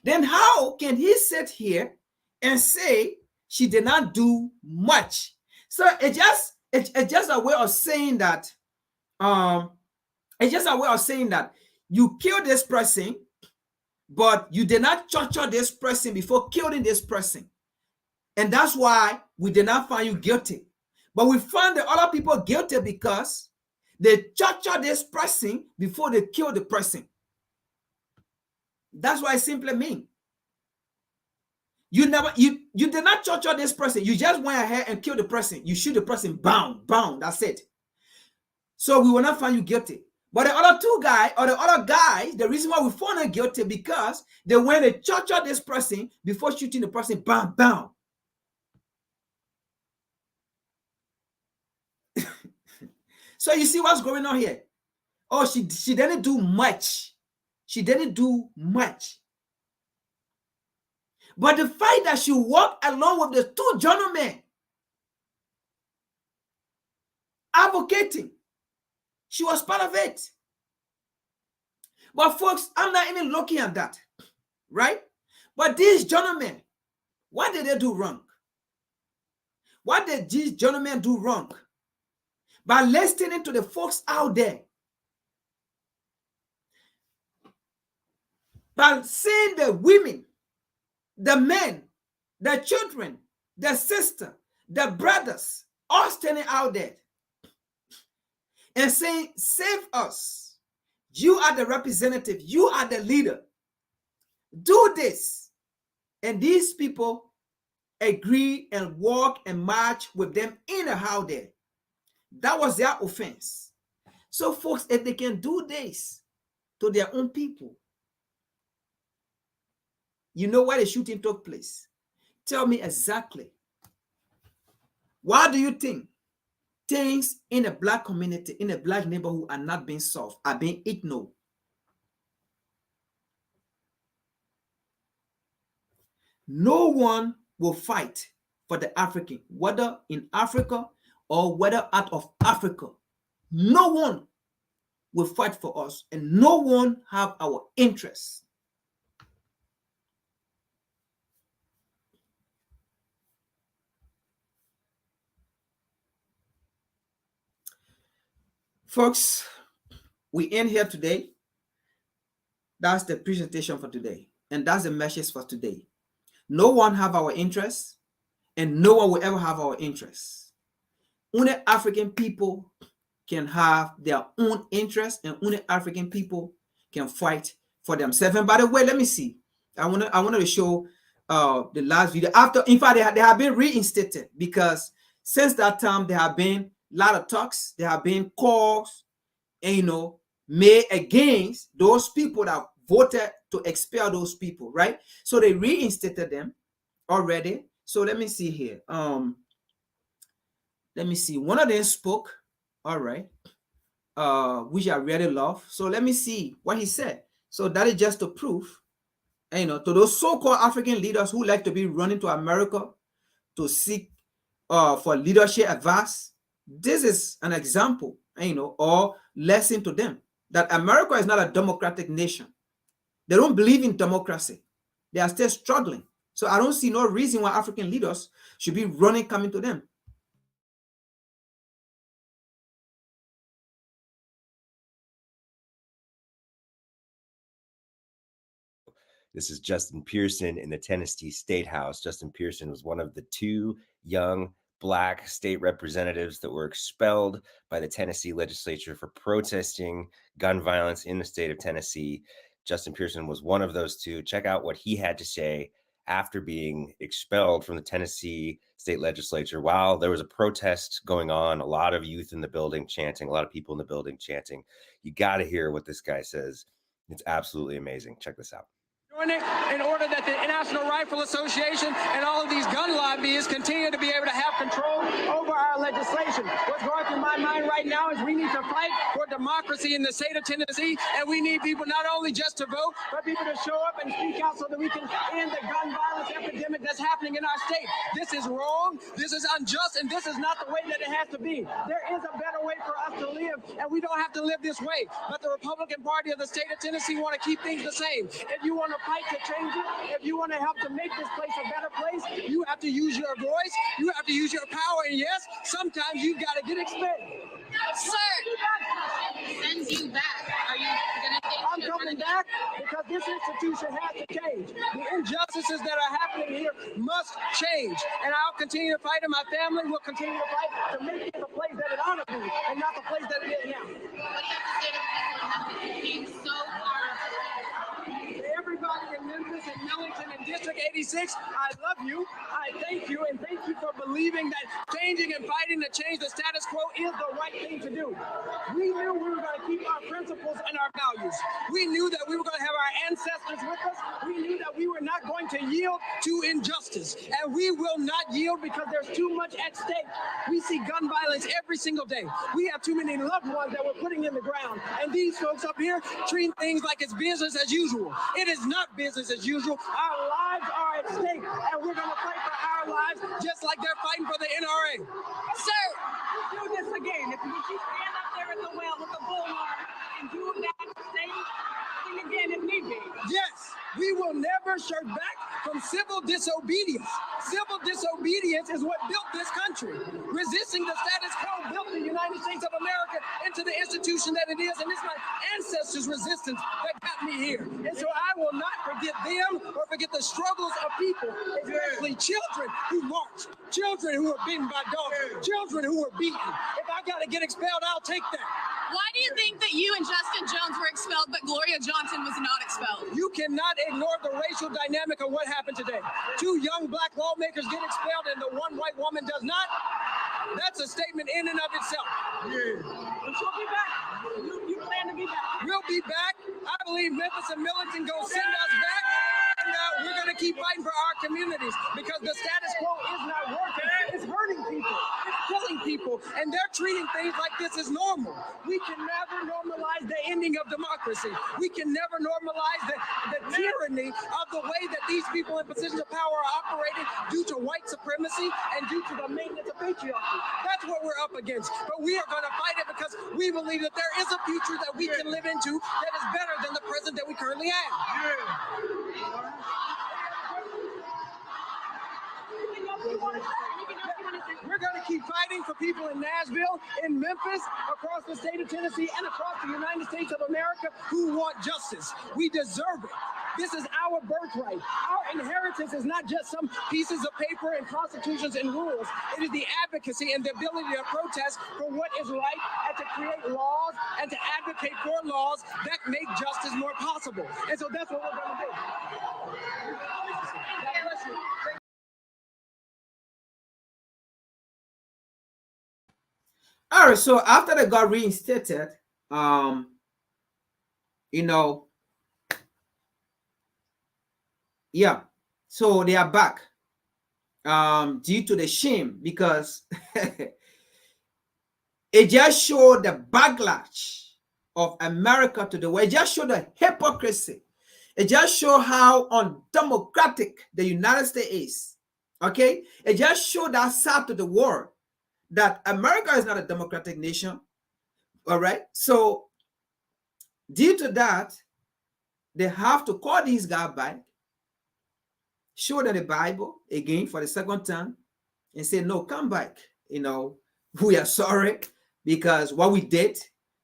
Speaker 4: Then how can he sit here and say she did not do much? So it's just a way of saying that you killed this person, but you did not torture this person before killing this person. And that's why we did not find you guilty. But we found the other people guilty because they tortured this person before they killed the person. That's what I simply mean. You did not torture this person. You just went ahead and killed the person. You shoot the person, bound. That's it. So we will not find you guilty. But the other two guys, or the other guys, the reason why we found them guilty because they went and tortured this person before shooting the person, bam. So you see what's going on here? Oh, she didn't do much. She didn't do much. But the fact that she walked along with the two gentlemen advocating, she was part of it. But folks, I'm not even looking at that, right? But these gentlemen, what did they do wrong? What did these gentlemen do wrong? By listening to the folks out there, by seeing the women, the men, the children, the sister, the brothers, all standing out there and saying, save us. You are the representative. You are the leader. Do this. And these people agree and walk and march with them in the house there. That was their offense. So folks, if they can do this to their own people, you know where the shooting took place. Tell me exactly. Why do you think things in the black community, in the black neighborhood are not being solved, are being ignored? No one will fight for the African, whether in Africa or whether out of Africa. No one will fight for us, and no one have our interests. Folks, we end here today. That's the presentation for today. And that's the message for today. No one have our interests, and no one will ever have our interests. Only African people can have their own interests, and only African people can fight for themselves. And by the way, let me see. I wanted to show the last video. After, in fact, they have been reinstated because since that time there have been a lot of talks, there have been calls, and made against those people that voted to expel those people, right? So they reinstated them already. So let me see here. Let me see. One of them spoke, all right, which I really love. So let me see what he said. So that is just to prove, to those so-called African leaders who like to be running to America to seek for leadership advice. This is an example, or lesson to them that America is not a democratic nation. They don't believe in democracy. They are still struggling. So I don't see no reason why African leaders should be running, coming to them.
Speaker 13: This is Justin Pearson in the Tennessee State House. Justin Pearson was one of the two young Black state representatives that were expelled by the Tennessee legislature for protesting gun violence in the state of Tennessee. Justin Pearson was one of those two. Check out what he had to say after being expelled from the Tennessee state legislature while there was a protest going on. A lot of youth in the building chanting, a lot of people in the building chanting. You got to hear what this guy says. It's absolutely amazing. Check this out.
Speaker 14: In order that the National Rifle Association and all of these gun lobbyists continue to be able to have control over our legislation. What's going through my mind right now is we need to fight for democracy in the state of Tennessee, and we need people not only just to vote, but people to show up and speak out so that we can end the gun violence epidemic that's happening in our state. This is wrong, this is unjust, and this is not the way that it has to be. There is a better way for us to live, and we don't have to live this way. But the Republican Party of the state of Tennessee want to keep things the same. If you want to fight to change it, if you want to help to make this place a better place, you have to use your voice, you have to use your power, and yes, sometimes you've got to get expelled.
Speaker 15: Sir, sends you back. Are you gonna take?
Speaker 14: I'm coming back because this institution has to change. The injustices that are happening here must change, and I'll continue to fight, and my family will continue to fight to make it the place that it ought to be, and not the place that it is now.
Speaker 15: What do you have to say to people who came so far?
Speaker 14: Everybody in Memphis and Millington and District 86, I love you, I thank you, and thank you for believing that changing and fighting to change the status quo is the right thing to do. We knew we were going to keep our principles and our values. We knew that we were going to have our ancestors with us. We knew that we were not going to yield to injustice, and we will not yield because there's too much at stake. We see gun violence every single day. We have too many loved ones that we're putting in the ground, and these folks up here treat things like it's business as usual. It is not business as usual. Our lives are at stake, and we're going to fight for our lives just like they're fighting for the NRA.
Speaker 15: Sir, do this again. If you stand up there at the well with the bullhorn and do that thing again if need be.
Speaker 14: Yes, we will never shirk back from civil disobedience. Civil disobedience is what built this country. Resisting the status quo built the United States of America into the institution that it is, and it's my ancestors' resistance that got me here. And so I will not forget them or forget the struggles of people, especially children who marched, children who were beaten by dogs, children who were beaten. If I got to get expelled, I'll take that.
Speaker 15: Why do you think that you and Justin Jones were expelled, but Gloria Johnson was not expelled?
Speaker 14: You cannot ignore the racial dynamic of what happened today. 2 young black lawmakers get expelled and the one white woman does not. That's a statement in and of itself.
Speaker 15: But you'll be back. You plan to be back.
Speaker 14: We'll be back. I believe Memphis and Millington go send us back. And we're going to keep fighting for our communities because the status quo is not working. It's hurting people. It's killing people. And they're treating things like this as normal. We can never normalize the ending of democracy. We can never normalize the tyranny of the way that these people in positions of power are operating due to white supremacy and due to the maintenance of patriarchy. That's what we're up against. But we are going to fight it because we believe that there is a future that we can live into that is better than the present that we currently have. We're going to keep fighting for people in Nashville, in Memphis, across the state of Tennessee, and across the United States of America who want justice. We deserve it. This is our birthright. Our inheritance is not just some pieces of paper and constitutions and rules. It is the advocacy and the ability to protest for what is right and to create laws and to advocate for laws that make justice more possible. And so that's what we're going to do. God bless you.
Speaker 4: All right, so after they got reinstated, yeah, so they are back due to the shame because it just showed the backlash of America to the world. It just showed the hypocrisy. It just showed how undemocratic the United States is. Okay, it just showed that side to the world that America is not a democratic nation. All right, so due to that, they have to call these guys back, show them the Bible again for the second time, and say, no, come back. We are sorry because what we did,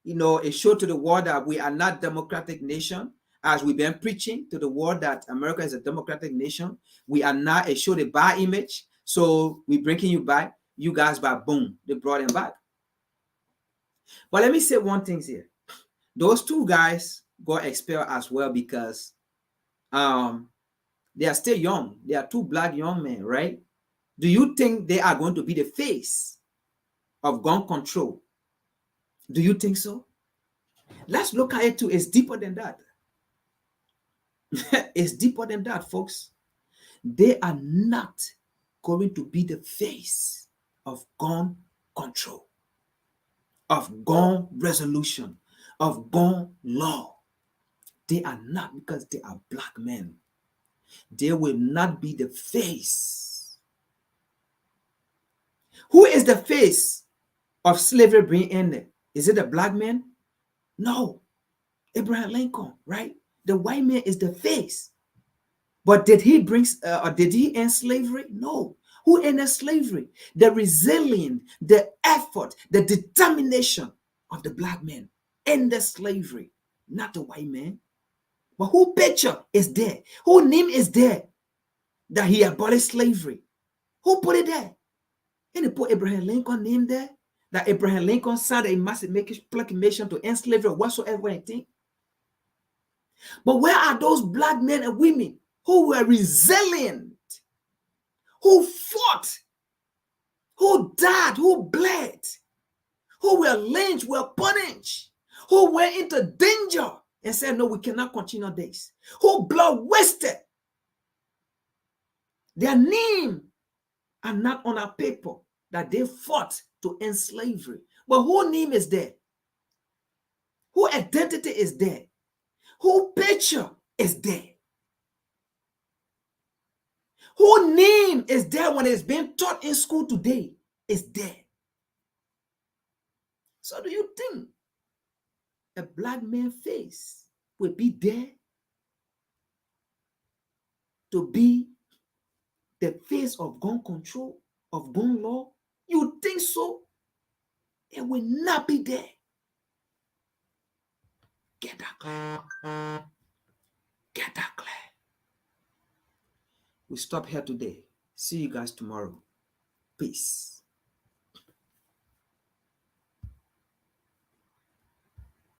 Speaker 4: it showed to the world that we are not democratic nation, as we've been preaching to the world that America is a democratic nation. We are not. It showed a bad image. So we're bringing you back. you guys back. Boom, they brought him back. But let me say one thing here. Those two guys got expelled as well because they are still young. They are two black young men, right? Do you think they are going to be the face of gun control? Do you think so? Let's look at it too. It's deeper than that. It's deeper than that, folks. They are not going to be the face of gun control, of gun resolution, of gun law. They are not, because they are black men. They will not be the face. Who is the face of slavery being ended? Is it a black man? No. Abraham Lincoln, right? The white man is the face. But did he end slavery? No. Who ended slavery? The resilience, the effort, the determination of the black man ended slavery, not the white man. But who picture is there? Who name is there that he abolished slavery? Who put it there? And they put Abraham Lincoln name there, that Abraham Lincoln signed a massive proclamation to end slavery or whatsoever anything. But where are those black men and women who were resilient, who fought, who died, who bled, who were lynched, were punished, who went into danger and said, no, we cannot continue this, who blood wasted? Their name are not on our paper that they fought to end slavery. But whose name is there? Whose identity is there? Whose picture is there? Whose name is there when it's being taught in school today? Is there? So do you think a black man's face will be there to be the face of gun control, of gun law? You think so? It will not be there. Get that clear. Get that clear. We stop here today. See you guys tomorrow. Peace.